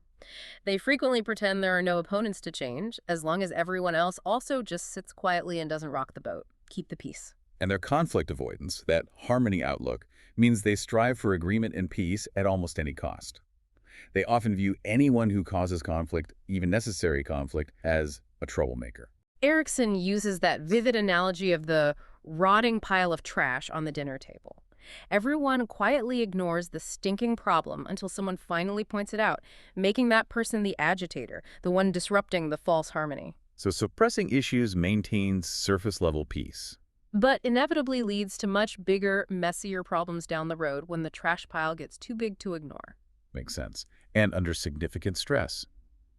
They frequently pretend there are no opponents to change, as long as everyone else also just sits quietly and doesn't rock the boat. Keep the peace. And their conflict avoidance, that harmony outlook, means they strive for agreement and peace at almost any cost. They often view anyone who causes conflict, even necessary conflict, as a troublemaker. Erikson uses that vivid analogy of the rotting pile of trash on the dinner table. Everyone quietly ignores the stinking problem until someone finally points it out, making that person the agitator, the one disrupting the false harmony. So suppressing issues maintains surface-level peace. But inevitably leads to much bigger, messier problems down the road when the trash pile gets too big to ignore. Makes sense. And under significant stress,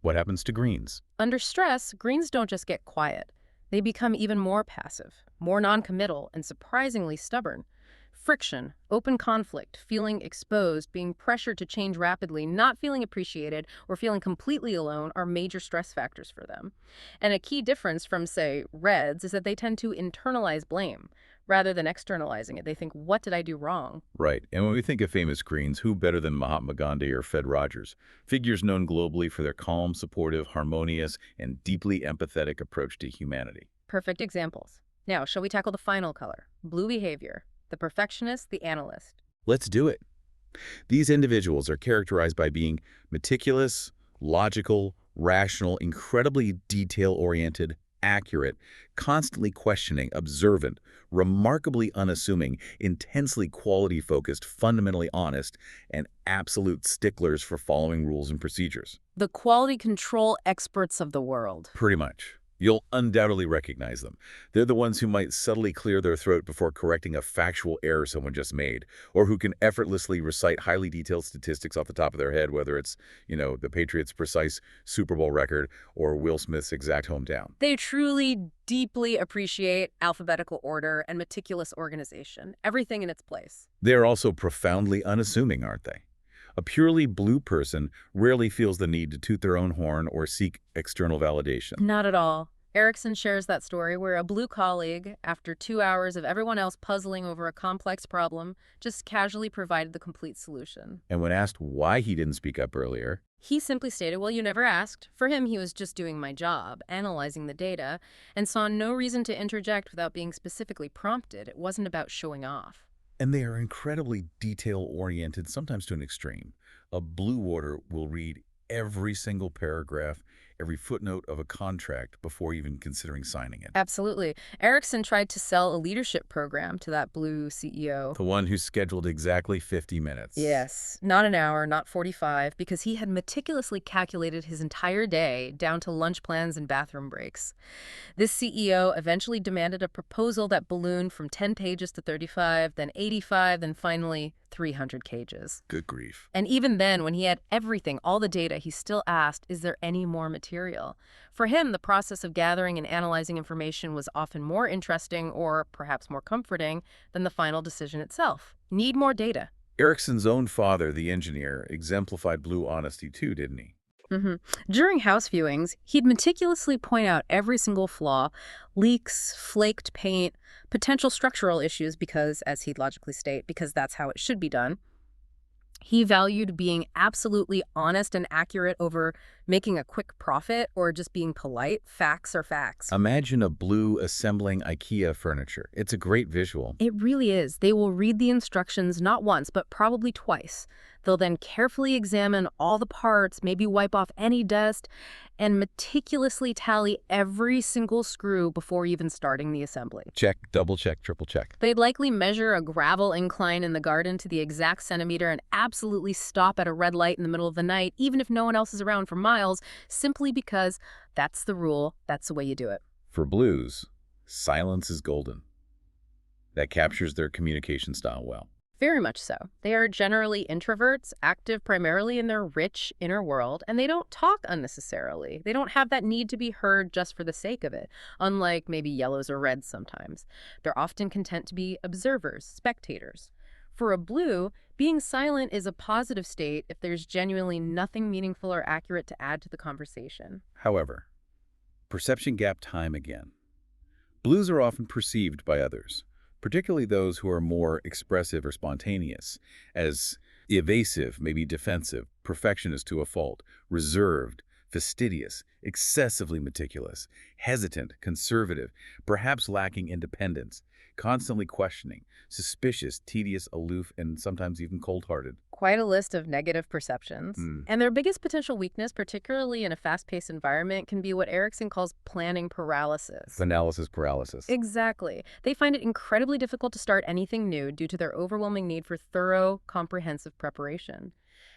what happens to greens? Under stress, greens don't just get quiet. They become even more passive, more non-committal, and surprisingly stubborn. Friction, open conflict, feeling exposed, being pressured to change rapidly, not feeling appreciated, or feeling completely alone are major stress factors for them. And a key difference from, say, reds is that they tend to internalize blame. Rather than externalizing it, they think, what did I do wrong? Right. And when we think of famous greens, who better than Mahatma Gandhi or Fred Rogers? Figures known globally for their calm, supportive, harmonious, and deeply empathetic approach to humanity. Perfect examples. Now, shall we tackle the final color? Blue behavior. The perfectionist, the analyst. Let's do it. These individuals are characterized by being meticulous, logical, rational, incredibly detail-oriented, accurate, constantly questioning, observant, remarkably unassuming, intensely quality-focused, fundamentally honest, and absolute sticklers for following rules and procedures. The quality control experts of the world. Pretty much. You'll undoubtedly recognize them. They're the ones who might subtly clear their throat before correcting a factual error someone just made, or who can effortlessly recite highly detailed statistics off the top of their head, whether it's, the Patriots' precise Super Bowl record or Will Smith's exact hometown. They truly, deeply appreciate alphabetical order and meticulous organization, everything in its place. They're also profoundly unassuming, aren't they? A purely blue person rarely feels the need to toot their own horn or seek external validation. Not at all. Erikson shares that story where a blue colleague, after 2 hours of everyone else puzzling over a complex problem, just casually provided the complete solution. And when asked why he didn't speak up earlier, he simply stated, well, you never asked. For him, he was just doing my job, analyzing the data, and saw no reason to interject without being specifically prompted. It wasn't about showing off. And they are incredibly detail-oriented, sometimes to an extreme. A blue water will read every single paragraph, every footnote of a contract before even considering signing it. Absolutely. Erikson tried to sell a leadership program to that blue CEO. The one who scheduled exactly 50 minutes. Yes, not an hour, not 45, because he had meticulously calculated his entire day down to lunch plans and bathroom breaks. This CEO eventually demanded a proposal that ballooned from 10 pages to 35, then 85, then finally 300 pages. Good grief. And even then, when he had everything, all the data, he still asked, is there any more material? For him, the process of gathering and analyzing information was often more interesting or perhaps more comforting than the final decision itself. Need more data. Erikson's own father, the engineer, exemplified blue honesty too, didn't he? During house viewings, he'd meticulously point out every single flaw, leaks, flaked paint, potential structural issues because, as he'd logically state, because that's how it should be done. He valued being absolutely honest and accurate over making a quick profit or just being polite. Facts are facts. Imagine a blue assembling IKEA furniture. It's a great visual. It really is. They will read the instructions not once, but probably twice. They'll then carefully examine all the parts, maybe wipe off any dust, and meticulously tally every single screw before even starting the assembly. Check, double check, triple check. They'd likely measure a gravel incline in the garden to the exact centimeter and absolutely stop at a red light in the middle of the night, even if no one else is around for miles, simply because that's the rule, that's the way you do it. For blues, silence is golden. That captures their communication style well. Very much so. They are generally introverts, active primarily in their rich inner world, and they don't talk unnecessarily. They don't have that need to be heard just for the sake of it, unlike maybe yellows or reds sometimes. They're often content to be observers, spectators. For a blue, being silent is a positive state if there's genuinely nothing meaningful or accurate to add to the conversation. However, perception gap time again. Blues are often perceived by others, particularly those who are more expressive or spontaneous, as evasive, maybe defensive, perfectionist to a fault, reserved, fastidious, excessively meticulous, hesitant, conservative, perhaps lacking independence, constantly questioning, suspicious, tedious, aloof, and sometimes even cold-hearted. Quite a list of negative perceptions. And their biggest potential weakness, particularly in a fast-paced environment, can be what Erikson calls planning paralysis. Analysis paralysis. Exactly. They find it incredibly difficult to start anything new due to their overwhelming need for thorough, comprehensive preparation.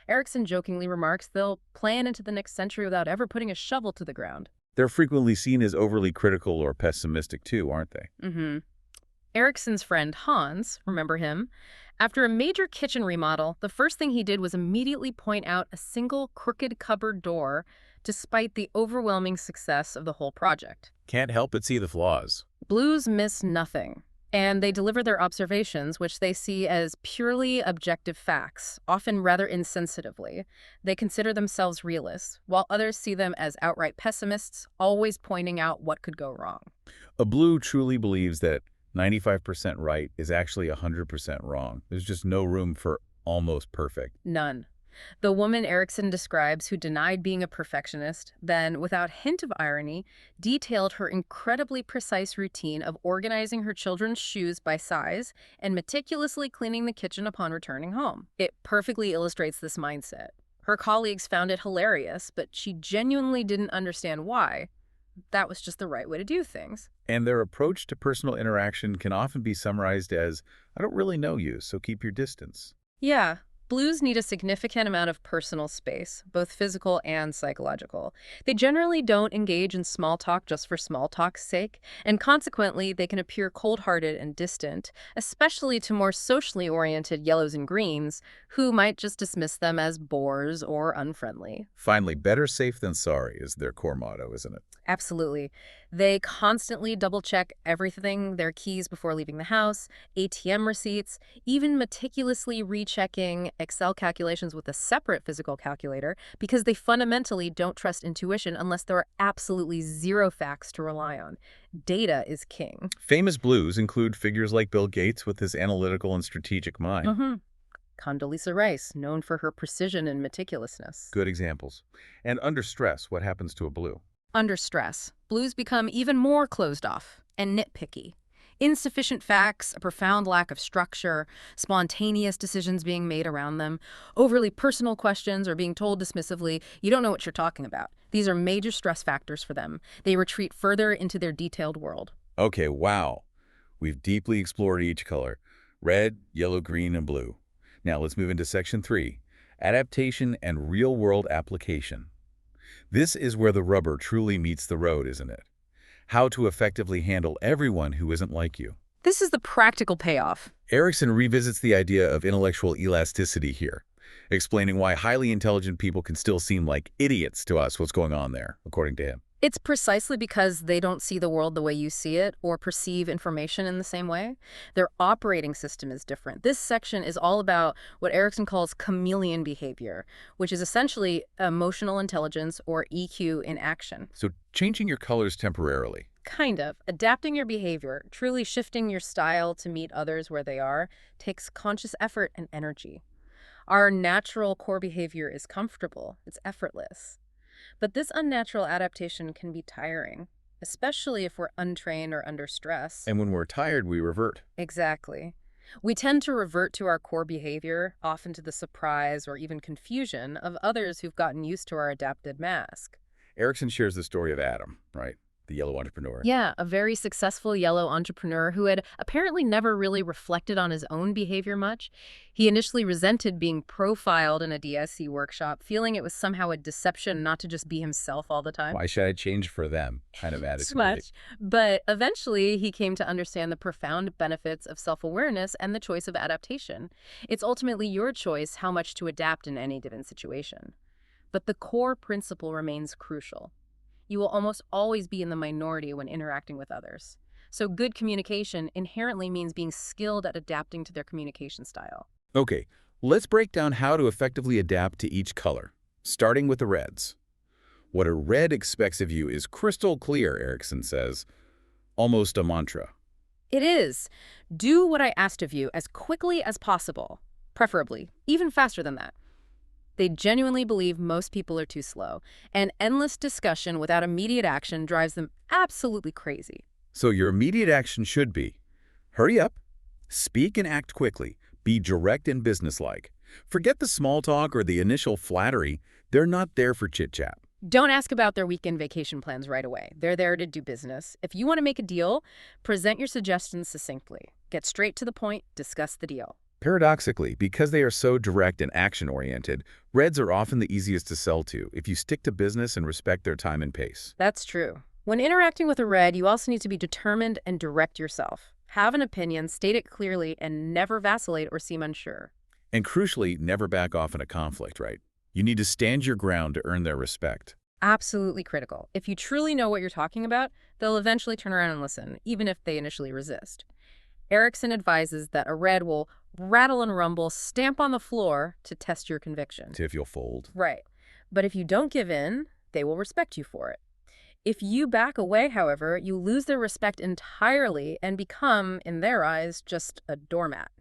Erikson jokingly remarks they'll plan into the next century without ever putting a shovel to the ground. They're frequently seen as overly critical or pessimistic too, aren't they? Erikson's friend Hans, remember him? After a major kitchen remodel, the first thing he did was immediately point out a single crooked cupboard door, despite the overwhelming success of the whole project. Can't help but see the flaws. Blues miss nothing, and they deliver their observations, which they see as purely objective facts, often rather insensitively. They consider themselves realists, while others see them as outright pessimists, always pointing out what could go wrong. A blue truly believes that 95% right is actually 100% wrong. There's just no room for almost perfect. None. The woman Erikson describes who denied being a perfectionist, then, without hint of irony, detailed her incredibly precise routine of organizing her children's shoes by size and meticulously cleaning the kitchen upon returning home. It perfectly illustrates this mindset. Her colleagues found it hilarious, but she genuinely didn't understand why. that was just the right way to do things. And their approach to personal interaction can often be summarized as, I don't really know you, so keep your distance. Yeah, blues need a significant amount of personal space, both physical and psychological. They generally don't engage in small talk just for small talk's sake, and consequently, they can appear cold-hearted and distant, especially to more socially oriented yellows and greens, who might just dismiss them as bores or unfriendly. Finally, better safe than sorry is their core motto, isn't it? Absolutely. They constantly double-check everything, their keys before leaving the house, ATM receipts, even meticulously rechecking Excel calculations with a separate physical calculator because they fundamentally don't trust intuition unless there are absolutely zero facts to rely on. Data is king. Famous blues include figures like Bill Gates with his analytical and strategic mind. Mm-hmm. Condoleezza Rice, known for her precision and meticulousness. Good examples. And under stress, what happens to a blue? Under stress, blues become even more closed off and nitpicky. Insufficient facts, a profound lack of structure, spontaneous decisions being made around them, overly personal questions or being told dismissively, you don't know what you're talking about. These are major stress factors for them. They retreat further into their detailed world. Okay, wow. We've deeply explored each color. Red, yellow, green, and blue. Now let's move into section 3, adaptation and real-world application. This is where the rubber truly meets the road, isn't it? How to effectively handle everyone who isn't like you. This is the practical payoff. Erikson revisits the idea of intellectual elasticity here, explaining why highly intelligent people can still seem like idiots to us. What's going on there, according to him? It's precisely because they don't see the world the way you see it or perceive information in the same way. Their operating system is different. This section is all about what Erikson calls chameleon behavior, which is essentially emotional intelligence or EQ in action. So changing your colors temporarily. Kind of. Adapting your behavior, truly shifting your style to meet others where they are, takes conscious effort and energy. Our natural core behavior is comfortable. It's effortless. But this unnatural adaptation can be tiring, especially if we're untrained or under stress. And when we're tired, we revert. Exactly. We tend to revert to our core behavior, often to the surprise or even confusion of others who've gotten used to our adapted mask. Erikson shares the story of Adam, right? The yellow entrepreneur. Yeah, a very successful yellow entrepreneur who had apparently never really reflected on his own behavior much. He initially resented being profiled in a DSC workshop, feeling it was somehow a deception not to just be himself all the time. Why should I change for them? Kind of attitude. Much. But eventually, he came to understand the profound benefits of self-awareness and the choice of adaptation. It's ultimately your choice how much to adapt in any given situation. But the core principle remains crucial. You will almost always be in the minority when interacting with others. So good communication inherently means being skilled at adapting to their communication style. Okay, let's break down how to effectively adapt to each color, starting with the reds. What a red expects of you is crystal clear, Erikson says, almost a mantra. It is. Do what I asked of you as quickly as possible, preferably, even faster than that. They genuinely believe most people are too slow, and endless discussion without immediate action drives them absolutely crazy. So your immediate action should be, hurry up, speak and act quickly, be direct and businesslike. Forget the small talk or the initial flattery. They're not there for chit-chat. Don't ask about their weekend vacation plans right away. They're there to do business. If you want to make a deal, present your suggestions succinctly. Get straight to the point, discuss the deal. Paradoxically, because they are so direct and action-oriented, reds are often the easiest to sell to if you stick to business and respect their time and pace. That's true. When interacting with a red, you also need to be determined and direct yourself. Have an opinion, state it clearly, and never vacillate or seem unsure. And crucially, never back off in a conflict, right? You need to stand your ground to earn their respect. Absolutely critical. If you truly know what you're talking about, they'll eventually turn around and listen, even if they initially resist. Erikson advises that a red will rattle and rumble, stamp on the floor to test your conviction. If you'll fold. Right. But if you don't give in, they will respect you for it. If you back away, however, you lose their respect entirely and become, in their eyes, just a doormat.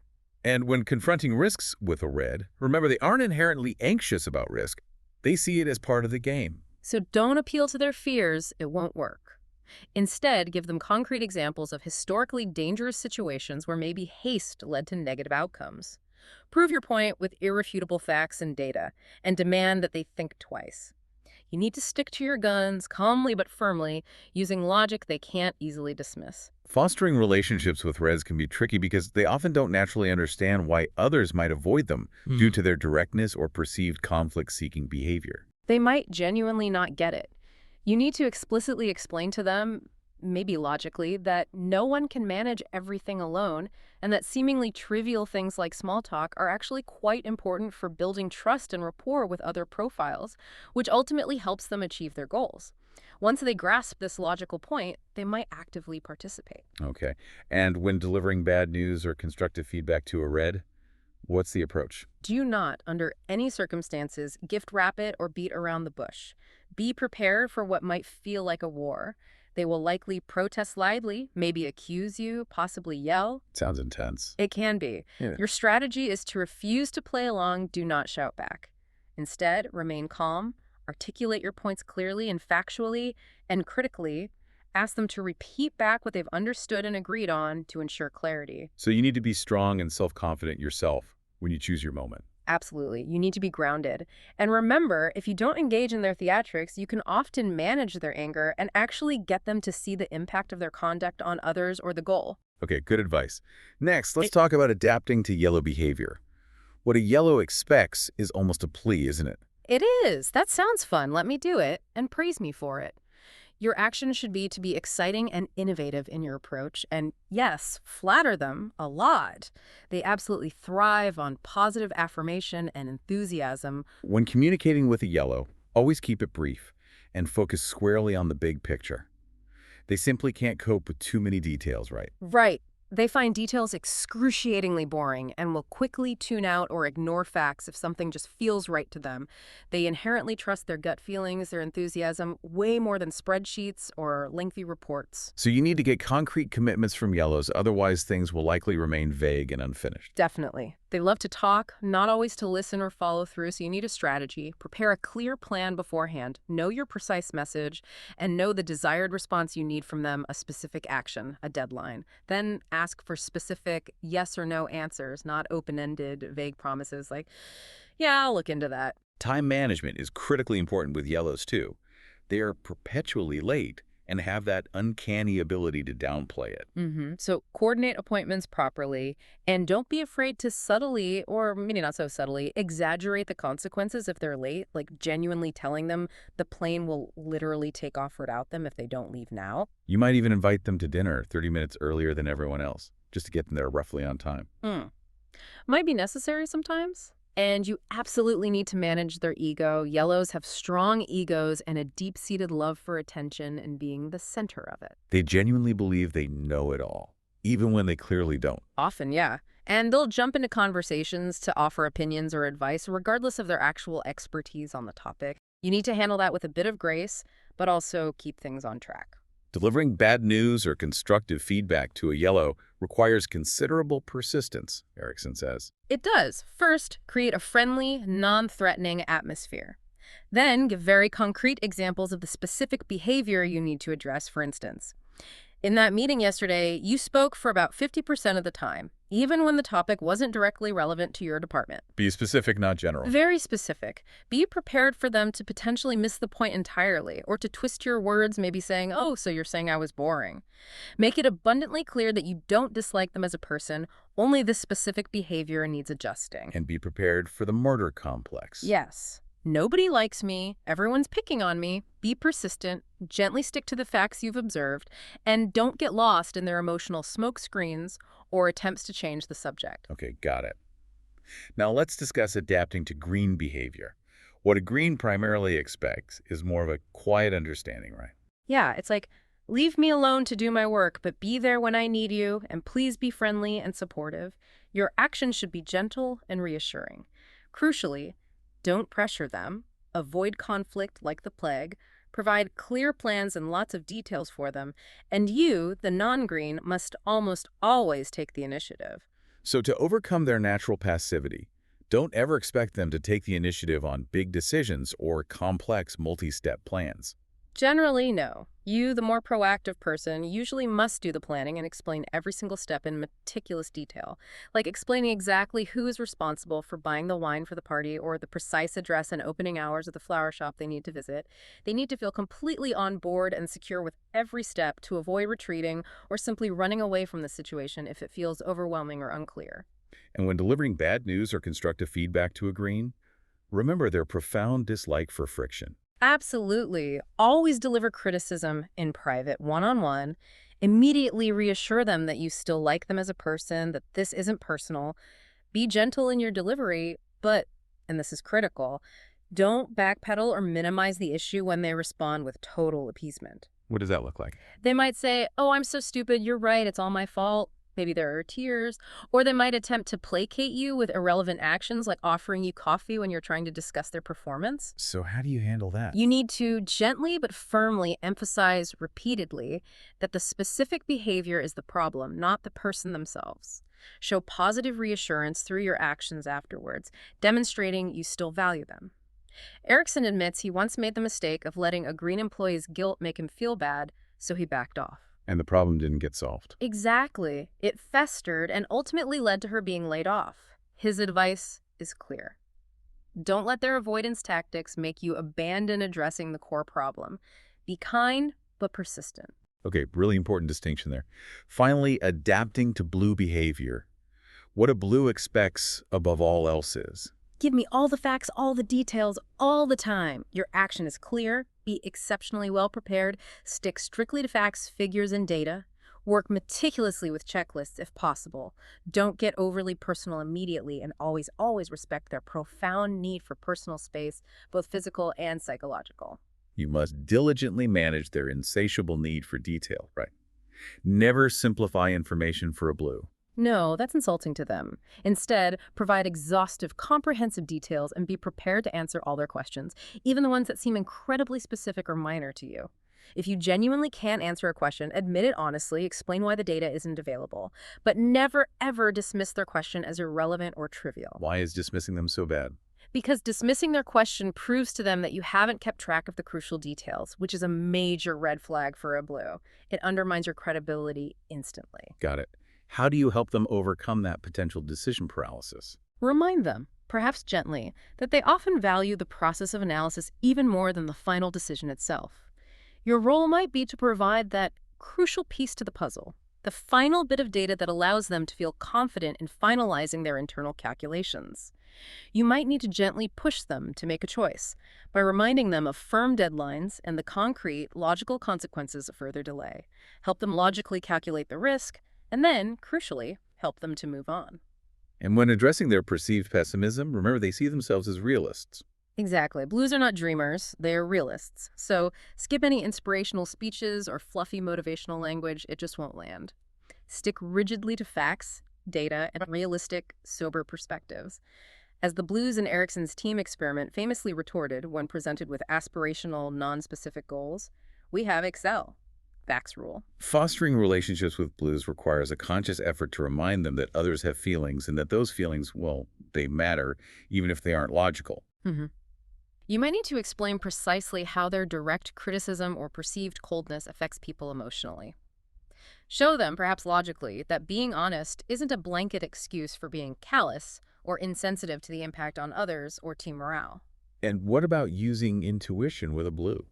And when confronting risks with a red, remember they aren't inherently anxious about risk. They see it as part of the game. So don't appeal to their fears. It won't work. Instead, give them concrete examples of historically dangerous situations where maybe haste led to negative outcomes. Prove your point with irrefutable facts and data, and demand that they think twice. You need to stick to your guns, calmly but firmly, using logic they can't easily dismiss. Fostering relationships with Reds can be tricky because they often don't naturally understand why others might avoid them due to their directness or perceived conflict-seeking behavior. They might genuinely not get it. You need to explicitly explain to them, maybe logically, that no one can manage everything alone, and that seemingly trivial things like small talk are actually quite important for building trust and rapport with other profiles, which ultimately helps them achieve their goals. Once they grasp this logical point, they might actively participate. Okay. And when delivering bad news or constructive feedback to a Red, what's the approach? Do not, under any circumstances, gift wrap it or beat around the bush. Be prepared for what might feel like a war. They will likely protest loudly, maybe accuse you, possibly yell. Sounds intense. It can be. Yeah. Your strategy is to refuse to play along, do not shout back. Instead, remain calm, articulate your points clearly and factually, and critically, ask them to repeat back what they've understood and agreed on to ensure clarity. So you need to be strong and self-confident yourself when you choose your moment. Absolutely. You need to be grounded. And remember, if you don't engage in their theatrics, you can often manage their anger and actually get them to see the impact of their conduct on others or the goal. Okay, good advice. Next, let's talk about adapting to yellow behavior. What a yellow expects is almost a plea, isn't it? It is. That sounds fun. Let me do it. And praise me for it. Your action should be to be exciting and innovative in your approach, and yes, flatter them a lot. They absolutely thrive on positive affirmation and enthusiasm. When communicating with a yellow, always keep it brief and focus squarely on the big picture. They simply can't cope with too many details, right? Right. They find details excruciatingly boring and will quickly tune out or ignore facts if something just feels right to them. They inherently trust their gut feelings, their enthusiasm, way more than spreadsheets or lengthy reports. So you need to get concrete commitments from yellows, otherwise things will likely remain vague and unfinished. Definitely. They love to talk, not always to listen or follow through, so you need a strategy. Prepare a clear plan beforehand, know your precise message, and know the desired response you need from them, a specific action, a deadline. Then ask for specific yes or no answers, not open-ended, vague promises like, yeah, I'll look into that. Time management is critically important with yellows, too. They are perpetually late and have that uncanny ability to downplay it. So coordinate appointments properly, and don't be afraid to subtly, or maybe not so subtly, exaggerate the consequences if they're late, like genuinely telling them the plane will literally take off without them if they don't leave now. You might even invite them to dinner 30 minutes earlier than everyone else, just to get them there roughly on time. Might be necessary sometimes. And you absolutely need to manage their ego. Yellows have strong egos and a deep-seated love for attention and being the center of it. They genuinely believe they know it all, even when they clearly don't. Often, yeah. And they'll jump into conversations to offer opinions or advice, regardless of their actual expertise on the topic. You need to handle that with a bit of grace, but also keep things on track. Delivering bad news or constructive feedback to a yellow requires considerable persistence, Erikson says. It does. First, create a friendly, non-threatening atmosphere. Then, give very concrete examples of the specific behavior you need to address, for instance. In that meeting yesterday, you spoke for about 50% of the time, even when the topic wasn't directly relevant to your department. Be specific, not general. Very specific. Be prepared for them to potentially miss the point entirely, or to twist your words, maybe saying, oh, so you're saying I was boring. Make it abundantly clear that you don't dislike them as a person, only this specific behavior needs adjusting. And be prepared for the martyr complex. Yes. Nobody likes me, everyone's picking on me. Be persistent, gently stick to the facts you've observed, and don't get lost in their emotional smoke screens or attempts to change the subject. Okay, got it. Now let's discuss adapting to green behavior. What a green primarily expects is more of a quiet understanding, right? Yeah, it's like, leave me alone to do my work, but be there when I need you, and please be friendly and supportive. Your actions should be gentle and reassuring. Crucially, don't pressure them, avoid conflict like the plague, provide clear plans and lots of details for them, and you, the non-green, must almost always take the initiative. So to overcome their natural passivity, don't ever expect them to take the initiative on big decisions or complex multi-step plans. Generally, no. You, the more proactive person, usually must do the planning and explain every single step in meticulous detail, like explaining exactly who is responsible for buying the wine for the party or the precise address and opening hours of the flower shop they need to visit. They need to feel completely on board and secure with every step to avoid retreating or simply running away from the situation if it feels overwhelming or unclear. And when delivering bad news or constructive feedback to a green, remember their profound dislike for friction. Absolutely. Always deliver criticism in private, one-on-one. Immediately reassure them that you still like them as a person, that this isn't personal. Be gentle in your delivery, but, and this is critical, don't backpedal or minimize the issue when they respond with total appeasement. What does that look like? They might say, "Oh, I'm so stupid, you're right, it's all my fault." Maybe there are tears. Or they might attempt to placate you with irrelevant actions like offering you coffee when you're trying to discuss their performance. So how do you handle that? You need to gently but firmly emphasize repeatedly that the specific behavior is the problem, not the person themselves. Show positive reassurance through your actions afterwards, demonstrating you still value them. Erikson admits he once made the mistake of letting a green employee's guilt make him feel bad, so he backed off. And the problem didn't get solved. Exactly. It festered and ultimately led to her being laid off. His advice is clear. Don't let their avoidance tactics make you abandon addressing the core problem. Be kind, but persistent. Okay, really important distinction there. Finally, adapting to blue behavior. What a blue expects above all else is. Give me all the facts, all the details, all the time. Your action is clear. Be exceptionally well prepared. Stick strictly to facts, figures, and data. Work meticulously with checklists if possible. Don't get overly personal immediately, and always, always respect their profound need for personal space, both physical and psychological. You must diligently manage their insatiable need for detail, right? Never simplify information for a blue. No, that's insulting to them. Instead, provide exhaustive, comprehensive details and be prepared to answer all their questions, even the ones that seem incredibly specific or minor to you. If you genuinely can't answer a question, admit it honestly, explain why the data isn't available, but never, ever dismiss their question as irrelevant or trivial. Why is dismissing them so bad? Because dismissing their question proves to them that you haven't kept track of the crucial details, which is a major red flag for a blue. It undermines your credibility instantly. Got it. How do you help them overcome that potential decision paralysis? Remind them, perhaps gently, that they often value the process of analysis even more than the final decision itself. Your role might be to provide that crucial piece to the puzzle, the final bit of data that allows them to feel confident in finalizing their internal calculations. You might need to gently push them to make a choice by reminding them of firm deadlines and the concrete, logical consequences of further delay. Help them logically calculate the risk, and then, crucially, help them to move on. And when addressing their perceived pessimism, remember they see themselves as realists. Exactly. Blues are not dreamers, they're realists. So skip any inspirational speeches or fluffy motivational language, it just won't land. Stick rigidly to facts, data, and realistic, sober perspectives. As the Blues and Erikson's team experiment famously retorted when presented with aspirational, non-specific goals, we have Excel. Facts rule. Fostering relationships with blues requires a conscious effort to remind them that others have feelings and that those feelings, well, they matter, even if they aren't logical. You might need to explain precisely how their direct criticism or perceived coldness affects people emotionally. Show them, perhaps logically, that being honest isn't a blanket excuse for being callous or insensitive to the impact on others or team morale. And what about using intuition with a blue?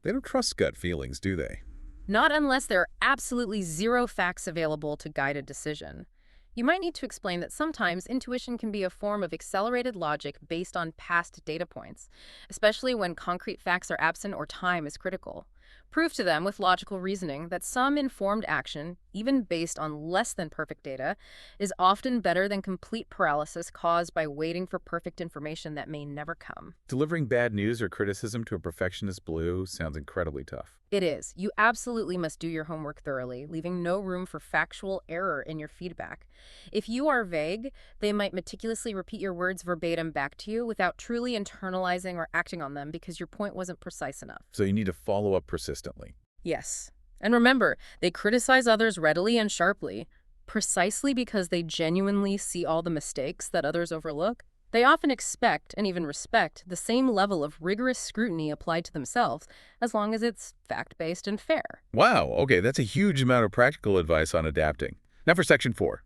They don't trust gut feelings, do they? Not unless there are absolutely zero facts available to guide a decision. You might need to explain that sometimes intuition can be a form of accelerated logic based on past data points, especially when concrete facts are absent or time is critical. Prove to them with logical reasoning that some informed action, even based on less than perfect data, is often better than complete paralysis caused by waiting for perfect information that may never come. Delivering bad news or criticism to a perfectionist blue sounds incredibly tough. It is. You absolutely must do your homework thoroughly, leaving no room for factual error in your feedback. If you are vague, they might meticulously repeat your words verbatim back to you without truly internalizing or acting on them because your point wasn't precise enough. So you need to follow up persistently. Yes. And remember, they criticize others readily and sharply, precisely because they genuinely see all the mistakes that others overlook. They often expect and even respect the same level of rigorous scrutiny applied to themselves, as long as it's fact-based and fair. Wow, okay, that's a huge amount of practical advice on adapting. Now for Section 4,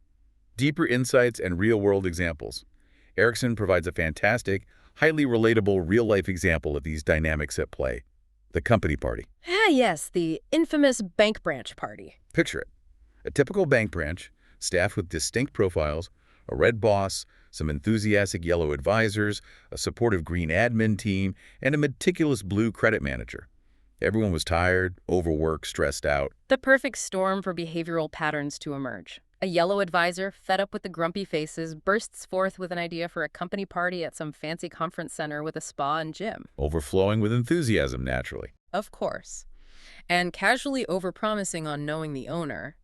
deeper insights and real-world examples. Erikson provides a fantastic, highly relatable real-life example of these dynamics at play. The company party. Ah, yes, the infamous bank branch party. Picture it. A typical bank branch, staffed with distinct profiles, a red boss, some enthusiastic yellow advisors, a supportive green admin team, and a meticulous blue credit manager. Everyone was tired, overworked, stressed out. The perfect storm for behavioral patterns to emerge. A yellow advisor, fed up with the grumpy faces, bursts forth with an idea for a company party at some fancy conference center with a spa and gym. Overflowing with enthusiasm, naturally. Of course. And casually overpromising on knowing the owner.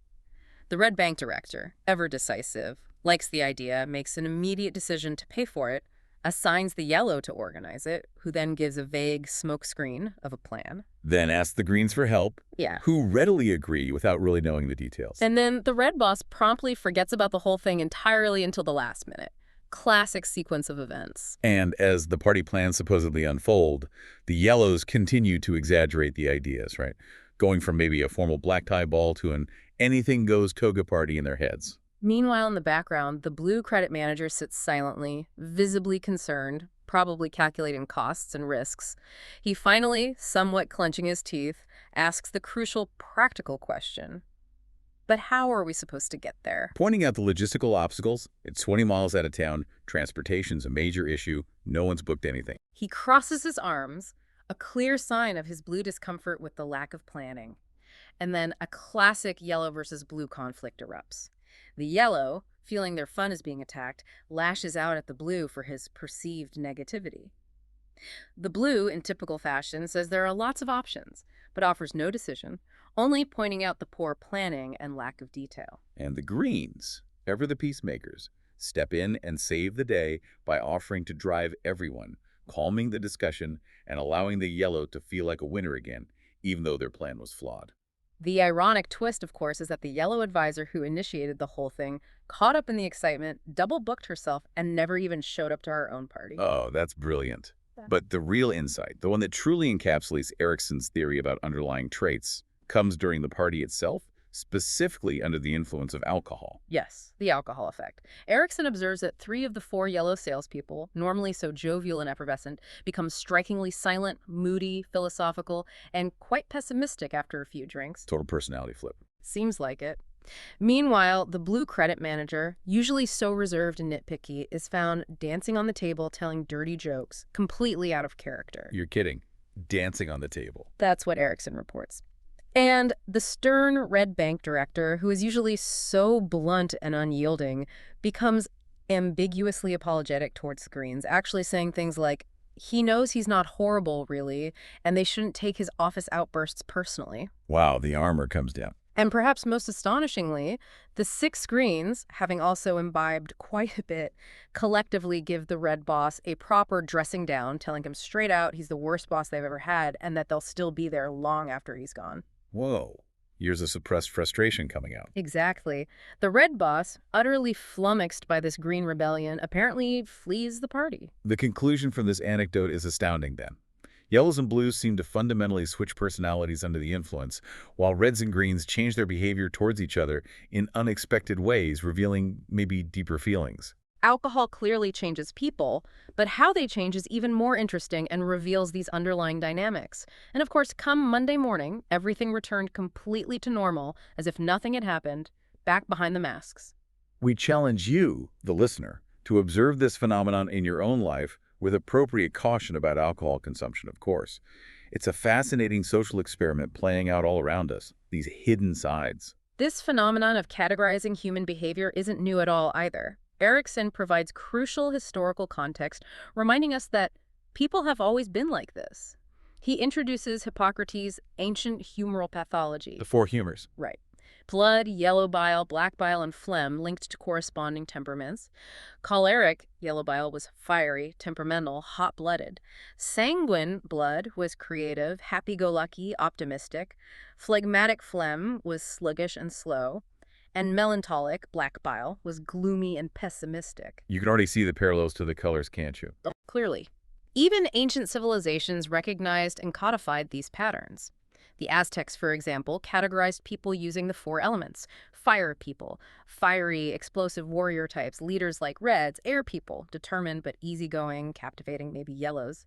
The red bank director, ever decisive, likes the idea, makes an immediate decision to pay for it, assigns the yellow to organize it, who then gives a vague smokescreen of a plan. Then ask the greens for help, Yeah. who readily agree without really knowing the details. And then the red boss promptly forgets about the whole thing entirely until the last minute. Classic sequence of events. And as the party plans supposedly unfold, the yellows continue to exaggerate the ideas, right? Going from maybe a formal black tie ball to an anything-goes toga party in their heads. Meanwhile, in the background, the blue credit manager sits silently, visibly concerned, probably calculating costs and risks. He finally, somewhat clenching his teeth, asks the crucial practical question. But how are we supposed to get there? Pointing out the logistical obstacles, it's 20 miles out of town, transportation's a major issue, no one's booked anything. He crosses his arms, a clear sign of his blue discomfort with the lack of planning. And then a classic yellow versus blue conflict erupts. The yellow, feeling their fun is being attacked, lashes out at the blue for his perceived negativity. The blue, in typical fashion, says there are lots of options, but offers no decision, only pointing out the poor planning and lack of detail. And the greens, ever the peacemakers, step in and save the day by offering to drive everyone, calming the discussion and allowing the yellow to feel like a winner again, even though their plan was flawed. The ironic twist, of course, is that the yellow advisor who initiated the whole thing, caught up in the excitement, double-booked herself, and never even showed up to our own party. Oh, that's brilliant. But the real insight, the one that truly encapsulates Erikson's theory about underlying traits, comes during the party itself, specifically under the influence of alcohol. Yes, the alcohol effect. Erikson observes that 3 of the 4 yellow salespeople, normally so jovial and effervescent, become strikingly silent, moody, philosophical, and quite pessimistic after a few drinks. Total personality flip. Seems like it. Meanwhile, the blue credit manager, usually so reserved and nitpicky, is found dancing on the table telling dirty jokes, completely out of character. You're kidding. Dancing on the table. That's what Erikson reports. And the stern red bank director, who is usually so blunt and unyielding, becomes ambiguously apologetic towards the Greens, actually saying things like, he knows he's not horrible, really, and they shouldn't take his office outbursts personally. Wow, the armor comes down. And perhaps most astonishingly, the 6 Greens, having also imbibed quite a bit, collectively give the red boss a proper dressing down, telling him straight out he's the worst boss they've ever had and that they'll still be there long after he's gone. Whoa. Years of suppressed frustration coming out. Exactly. The red boss, utterly flummoxed by this green rebellion, apparently flees the party. The conclusion from this anecdote is astounding then. Yellows and blues seem to fundamentally switch personalities under the influence, while reds and greens change their behavior towards each other in unexpected ways, revealing maybe deeper feelings. Alcohol clearly changes people, but how they change is even more interesting and reveals these underlying dynamics. And of course, come Monday morning, everything returned completely to normal, as if nothing had happened, back behind the masks. We challenge you, the listener, to observe this phenomenon in your own life with appropriate caution about alcohol consumption, of course. It's a fascinating social experiment playing out all around us, these hidden sides. This phenomenon of categorizing human behavior isn't new at all either. Erikson provides crucial historical context, reminding us that people have always been like this. He introduces Hippocrates' ancient humoral pathology. The 4 humors. Right. Blood, yellow bile, black bile, and phlegm linked to corresponding temperaments. Choleric, yellow bile, was fiery, temperamental, hot-blooded. Sanguine blood was creative, happy-go-lucky, optimistic. Phlegmatic phlegm was sluggish and slow. And melancholic, black bile, was gloomy and pessimistic. You can already see the parallels to the colors, can't you? Clearly. Even ancient civilizations recognized and codified these patterns. The Aztecs, for example, categorized people using the four elements. Fire people, fiery, explosive warrior types, leaders like reds; air people, determined but easygoing, captivating, maybe yellows;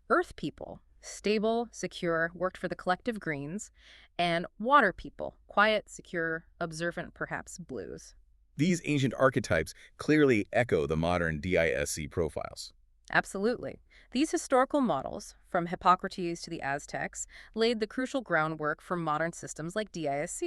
earth people, stable, secure, worked for the collective greens; and water people, quiet, secure, observant, perhaps blues. These ancient archetypes clearly echo the modern DISC profiles. Absolutely. These historical models, from Hippocrates to the Aztecs, laid the crucial groundwork for modern systems like DISC.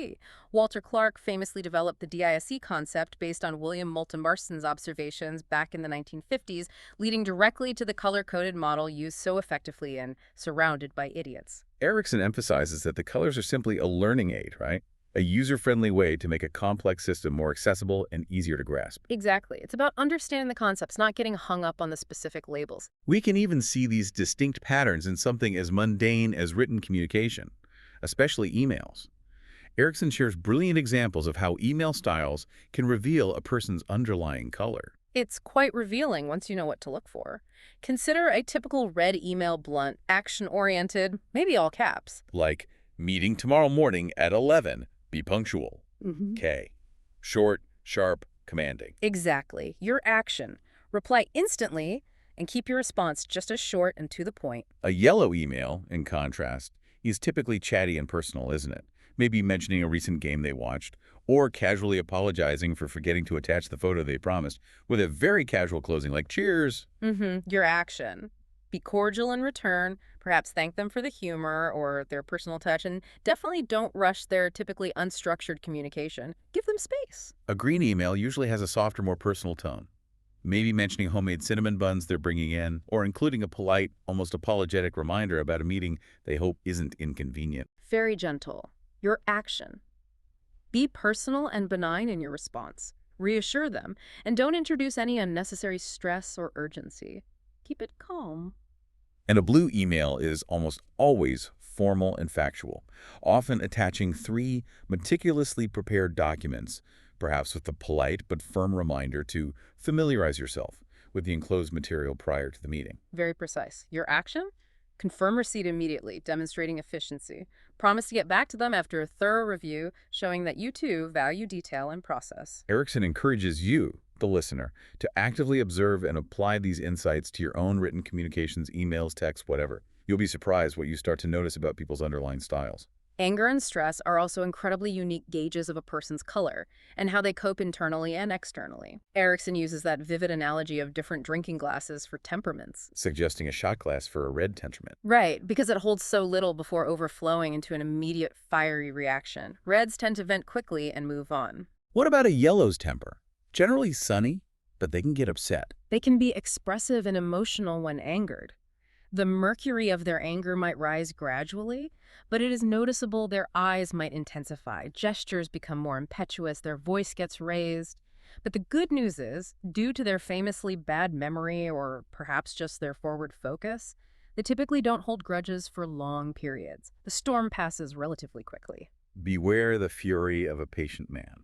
Walter Clark famously developed the DISC concept based on William Moulton Marston's observations back in the 1950s, leading directly to the color-coded model used so effectively in Surrounded by Idiots. Erikson emphasizes that the colors are simply a learning aid, right? A user-friendly way to make a complex system more accessible and easier to grasp. Exactly. It's about understanding the concepts, not getting hung up on the specific labels. We can even see these distinct patterns in something as mundane as written communication, especially emails. Erikson shares brilliant examples of how email styles can reveal a person's underlying color. It's quite revealing once you know what to look for. Consider a typical red email: blunt, action-oriented, maybe all caps. Like, meeting tomorrow morning at 11, be punctual. K. Short, sharp, commanding. Exactly. Your action. Reply instantly and keep your response just as short and to the point. A yellow email, in contrast, is typically chatty and personal, isn't it? Maybe mentioning a recent game they watched, or casually apologizing for forgetting to attach the photo they promised, with a very casual closing like, cheers. Your action. Be cordial in return, perhaps thank them for the humor or their personal touch, and definitely don't rush their typically unstructured communication. Give them space. A green email usually has a softer, more personal tone. Maybe mentioning homemade cinnamon buns they're bringing in, or including a polite, almost apologetic reminder about a meeting they hope isn't inconvenient. Very gentle. Your action. Be personal and benign in your response. Reassure them, and don't introduce any unnecessary stress or urgency. Keep it calm. And a blue email is almost always formal and factual, often attaching 3 meticulously prepared documents, perhaps with a polite but firm reminder to familiarize yourself with the enclosed material prior to the meeting. Very precise. Your action? Confirm receipt immediately, demonstrating efficiency. Promise to get back to them after a thorough review, showing that you too value detail and process. Erikson encourages you, the listener, to actively observe and apply these insights to your own written communications, emails, texts, whatever. You'll be surprised what you start to notice about people's underlying styles. Anger and stress are also incredibly unique gauges of a person's color and how they cope internally and externally. Erikson uses that vivid analogy of different drinking glasses for temperaments. Suggesting a shot glass for a red temperament. Right, because it holds so little before overflowing into an immediate fiery reaction. Reds tend to vent quickly and move on. What about a yellow's temper? Generally sunny, but they can get upset. They can be expressive and emotional when angered. The mercury of their anger might rise gradually, but it is noticeable their eyes might intensify, gestures become more impetuous, their voice gets raised. But the good news is, due to their famously bad memory or perhaps just their forward focus, they typically don't hold grudges for long periods. The storm passes relatively quickly. Beware the fury of a patient man.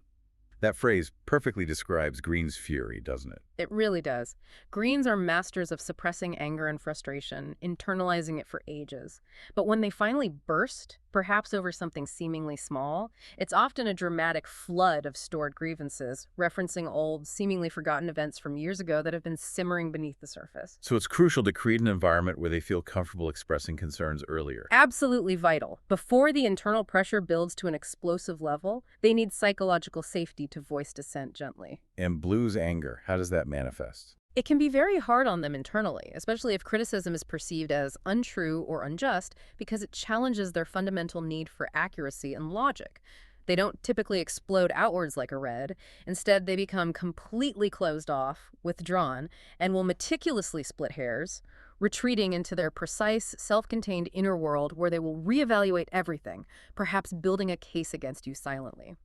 That phrase perfectly describes Green's fury, doesn't it? It really does. Greens are masters of suppressing anger and frustration, internalizing it for ages. But when they finally burst, perhaps over something seemingly small, it's often a dramatic flood of stored grievances, referencing old, seemingly forgotten events from years ago that have been simmering beneath the surface. So it's crucial to create an environment where they feel comfortable expressing concerns earlier. Absolutely vital. Before the internal pressure builds to an explosive level, they need psychological safety to voice dissent gently. And blue's anger, how does that manifest? It can be very hard on them internally, especially if criticism is perceived as untrue or unjust because it challenges their fundamental need for accuracy and logic. They don't typically explode outwards like a red. Instead, they become completely closed off, withdrawn, and will meticulously split hairs, retreating into their precise, self-contained inner world where they will reevaluate everything, perhaps building a case against you silently.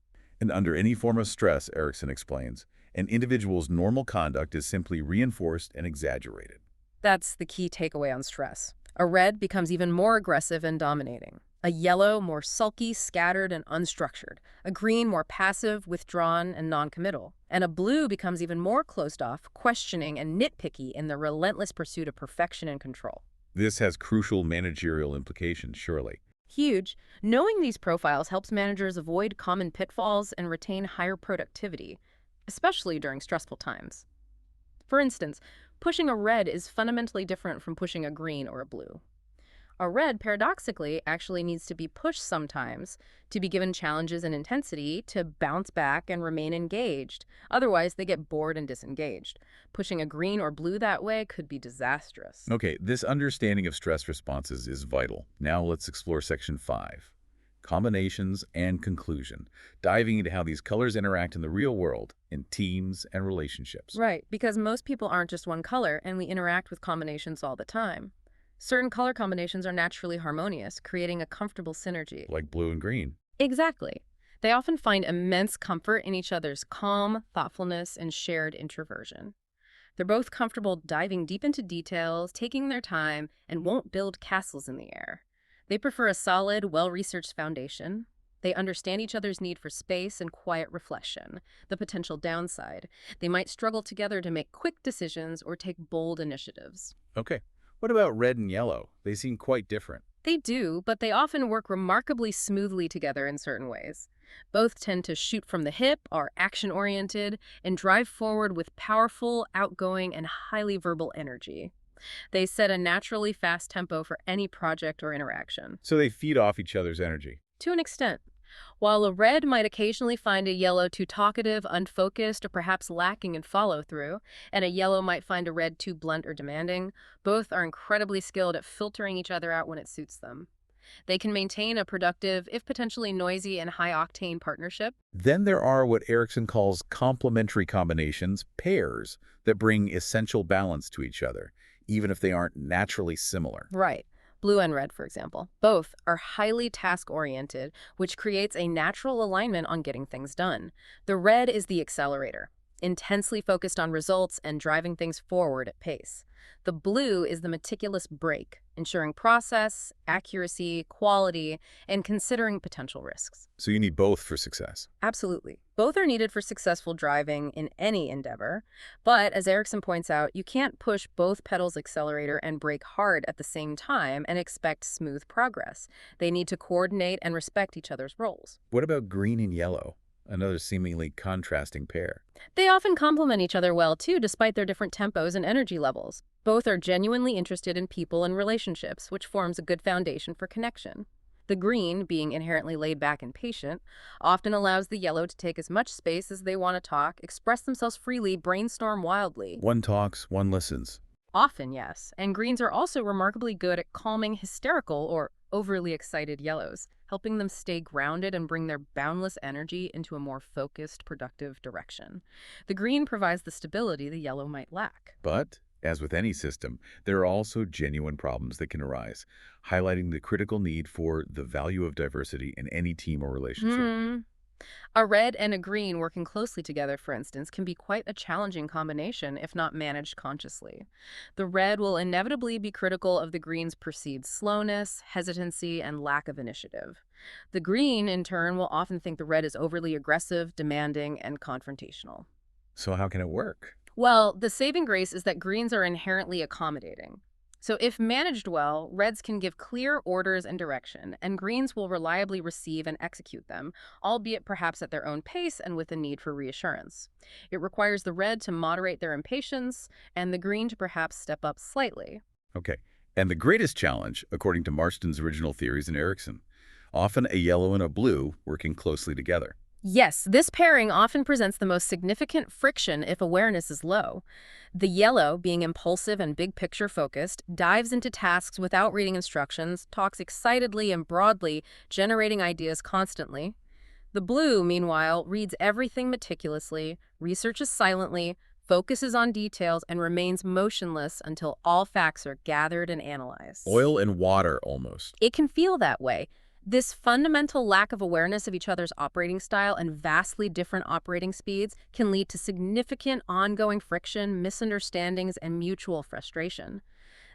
And under any form of stress, Erikson explains, an individual's normal conduct is simply reinforced and exaggerated. That's the key takeaway on stress. A red becomes even more aggressive and dominating. A yellow more sulky, scattered, and unstructured. A green more passive, withdrawn, and noncommittal. And a blue becomes even more closed off, questioning, and nitpicky in the relentless pursuit of perfection and control. This has crucial managerial implications, surely. Huge. Knowing these profiles helps managers avoid common pitfalls and retain higher productivity, especially during stressful times. For instance, pushing a red is fundamentally different from pushing a green or a blue. A red, paradoxically, actually needs to be pushed sometimes to be given challenges and intensity to bounce back and remain engaged. Otherwise, they get bored and disengaged. Pushing a green or blue that way could be disastrous. Okay, this understanding of stress responses is vital. Now let's explore Section 5, Combinations and Conclusion, diving into how these colors interact in the real world, in teams and relationships. Right, because most people aren't just one color, and we interact with combinations all the time. Certain color combinations are naturally harmonious, creating a comfortable synergy. Like blue and green. Exactly. They often find immense comfort in each other's calm, thoughtfulness, and shared introversion. They're both comfortable diving deep into details, taking their time, and won't build castles in the air. They prefer a solid, well-researched foundation. They understand each other's need for space and quiet reflection. The potential downside: they might struggle together to make quick decisions or take bold initiatives. Okay, what about red and yellow? They seem quite different. They do, but they often work remarkably smoothly together in certain ways. Both tend to shoot from the hip, are action-oriented, and drive forward with powerful, outgoing, and highly verbal energy. They set a naturally fast tempo for any project or interaction. So they feed off each other's energy. To an extent. While a red might occasionally find a yellow too talkative, unfocused, or perhaps lacking in follow-through, and a yellow might find a red too blunt or demanding, both are incredibly skilled at filtering each other out when it suits them. They can maintain a productive, if potentially noisy and high-octane partnership. Then there are what Erikson calls complementary combinations, pairs, that bring essential balance to each other, even if they aren't naturally similar. Right. Blue and red, for example. Both are highly task-oriented, which creates a natural alignment on getting things done. The red is the accelerator, intensely focused on results and driving things forward at pace. The blue is the meticulous brake, ensuring process, accuracy, quality, and considering potential risks. So you need both for success. Absolutely. Both are needed for successful driving in any endeavor. But as Erikson points out, you can't push both pedals accelerator and brake hard at the same time and expect smooth progress. They need to coordinate and respect each other's roles. What about green and yellow? Another seemingly contrasting pair. They often complement each other well, too, despite their different tempos and energy levels. Both are genuinely interested in people and relationships, which forms a good foundation for connection. The green, being inherently laid back and patient, often allows the yellow to take as much space as they want to talk, express themselves freely, brainstorm wildly. One talks, one listens. Often, yes. And greens are also remarkably good at calming hysterical or overly excited yellows, helping them stay grounded and bring their boundless energy into a more focused, productive direction. The green provides the stability the yellow might lack. But, as with any system, there are also genuine problems that can arise, highlighting the critical need for the value of diversity in any team or relationship. A red and a green working closely together, for instance, can be quite a challenging combination if not managed consciously. The red will inevitably be critical of the green's perceived slowness, hesitancy, and lack of initiative. The green, in turn, will often think the red is overly aggressive, demanding, and confrontational. So how can it work? Well, the saving grace is that greens are inherently accommodating. So if managed well, reds can give clear orders and direction, and greens will reliably receive and execute them, albeit perhaps at their own pace and with a need for reassurance. It requires the red to moderate their impatience, and the green to perhaps step up slightly. Okay. And the greatest challenge, according to Marston's original theories in Erikson, often a yellow and a blue working closely together. Yes, this pairing often presents the most significant friction if awareness is low. The yellow, being impulsive and big-picture focused, dives into tasks without reading instructions, talks excitedly and broadly, generating ideas constantly. The blue, meanwhile, reads everything meticulously, researches silently, focuses on details, and remains motionless until all facts are gathered and analyzed. Oil and water, almost. It can feel that way. This fundamental lack of awareness of each other's operating style and vastly different operating speeds can lead to significant ongoing friction, misunderstandings, and mutual frustration.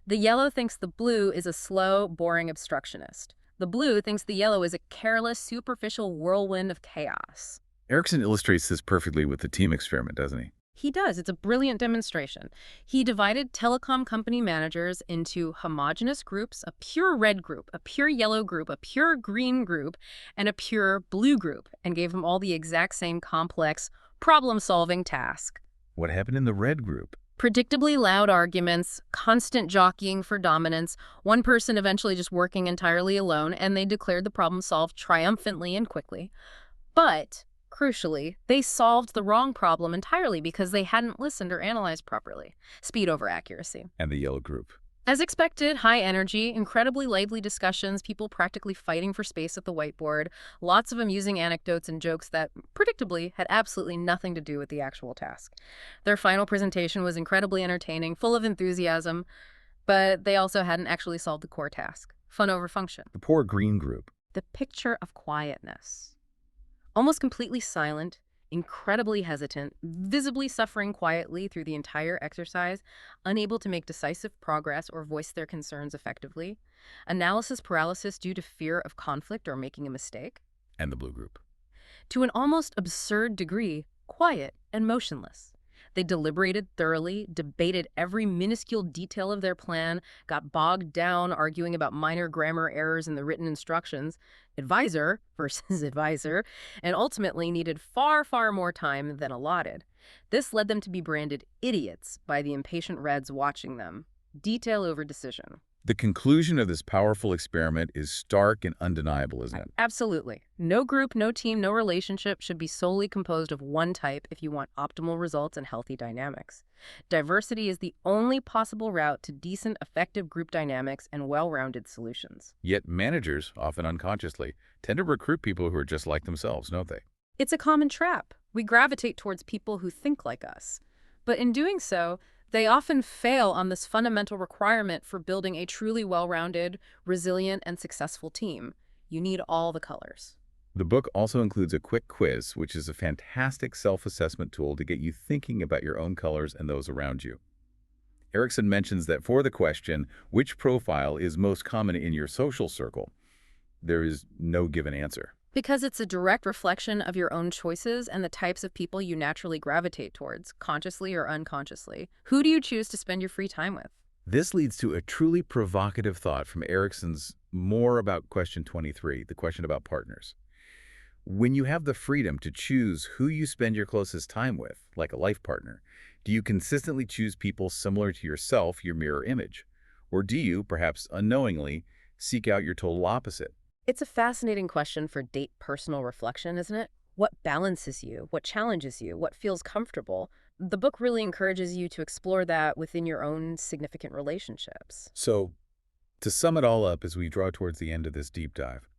The yellow thinks the blue is a slow, boring obstructionist. The blue thinks the yellow is a careless, superficial whirlwind of chaos. Erikson illustrates this perfectly with the team experiment, doesn't he? He does. It's a brilliant demonstration. He divided telecom company managers into homogeneous groups, a pure red group, a pure yellow group, a pure green group, and a pure blue group, and gave them all the exact same complex, problem-solving task. What happened in the red group? Predictably loud arguments, constant jockeying for dominance, one person eventually just working entirely alone, and they declared the problem solved triumphantly and quickly. But crucially, they solved the wrong problem entirely because they hadn't listened or analyzed properly. Speed over accuracy. And the yellow group. As expected, high energy, incredibly lively discussions, people practically fighting for space at the whiteboard, lots of amusing anecdotes and jokes that, predictably, had absolutely nothing to do with the actual task. Their final presentation was incredibly entertaining, full of enthusiasm, but they also hadn't actually solved the core task. Fun over function. The poor green group. The picture of quietness. Almost completely silent, incredibly hesitant, visibly suffering quietly through the entire exercise, unable to make decisive progress or voice their concerns effectively, analysis paralysis due to fear of conflict or making a mistake. And the blue group. To an almost absurd degree, quiet and motionless. They deliberated thoroughly, debated every minuscule detail of their plan, got bogged down arguing about minor grammar errors in the written instructions, advisor versus advisor, and ultimately needed far, far more time than allotted. This led them to be branded idiots by the impatient Reds watching them. Detail over decision. The conclusion of this powerful experiment is stark and undeniable, isn't it? Absolutely. No group, no team, no relationship should be solely composed of one type if you want optimal results and healthy dynamics. Diversity is the only possible route to decent, effective group dynamics and well-rounded solutions. Yet managers, often unconsciously, tend to recruit people who are just like themselves, don't they? It's a common trap. We gravitate towards people who think like us. But in doing so, they often fail on this fundamental requirement for building a truly well-rounded, resilient, and successful team. You need all the colors. The book also includes a quick quiz, which is a fantastic self-assessment tool to get you thinking about your own colors and those around you. Erikson mentions that for the question, which profile is most common in your social circle, there is no given answer. Because it's a direct reflection of your own choices and the types of people you naturally gravitate towards, consciously or unconsciously. Who do you choose to spend your free time with? This leads to a truly provocative thought from Erikson's more about question 23, the question about partners. When you have the freedom to choose who you spend your closest time with, like a life partner, do you consistently choose people similar to yourself, your mirror image? Or do you, perhaps unknowingly, seek out your total opposite? It's a fascinating question for date personal reflection, isn't it? What balances you? What challenges you? What feels comfortable? The book really encourages you to explore that within your own significant relationships. So, to sum it all up as we draw towards the end of this deep dive,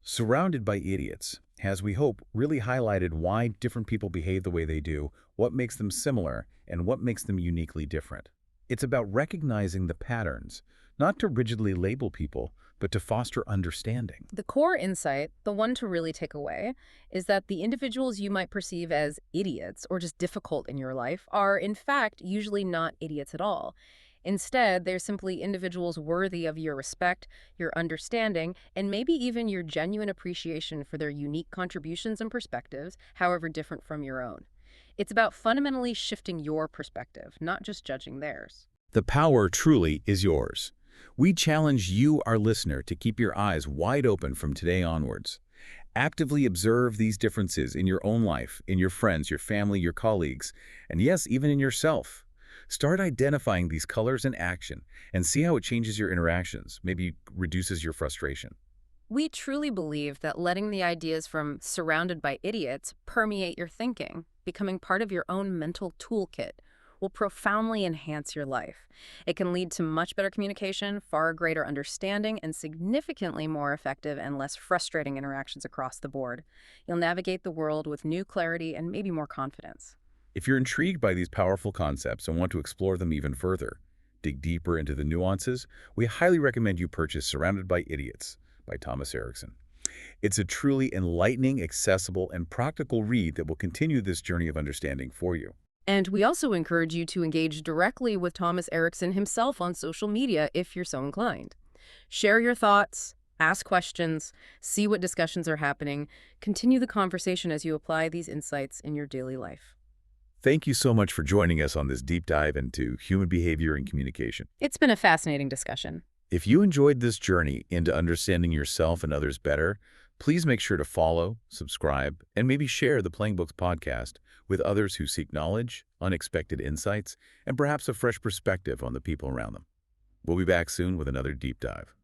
Surrounded by Idiots has, we hope, really highlighted why different people behave the way they do, what makes them similar, and what makes them uniquely different. It's about recognizing the patterns, not to rigidly label people, but to foster understanding. The core insight, the one to really take away, is that the individuals you might perceive as idiots or just difficult in your life are, in fact, usually not idiots at all. Instead, they're simply individuals worthy of your respect, your understanding, and maybe even your genuine appreciation for their unique contributions and perspectives, however different from your own. It's about fundamentally shifting your perspective, not just judging theirs. The power truly is yours. We challenge you, our listener, to keep your eyes wide open from today onwards. Actively observe these differences in your own life, in your friends, your family, your colleagues, and yes, even in yourself. Start identifying these colors in action and see how it changes your interactions, maybe reduces your frustration. We truly believe that letting the ideas from Surrounded by Idiots permeate your thinking, becoming part of your own mental toolkit, will profoundly enhance your life. It can lead to much better communication, far greater understanding, and significantly more effective and less frustrating interactions across the board. You'll navigate the world with new clarity and maybe more confidence. If you're intrigued by these powerful concepts and want to explore them even further, dig deeper into the nuances, we highly recommend you purchase Surrounded by Idiots by Thomas Erikson. It's a truly enlightening, accessible, and practical read that will continue this journey of understanding for you. And we also encourage you to engage directly with Thomas Erikson himself on social media if you're so inclined. Share your thoughts, Ask questions, see what discussions are happening, continue the conversation as you apply these insights in your daily life. Thank you so much for joining us on this deep dive into human behavior and communication. It's been a fascinating discussion. If you enjoyed this journey into understanding yourself and others better, please make sure to follow, subscribe, and maybe share the Playing Books podcast with others who seek knowledge, unexpected insights, and perhaps a fresh perspective on the people around them. We'll be back soon with another deep dive.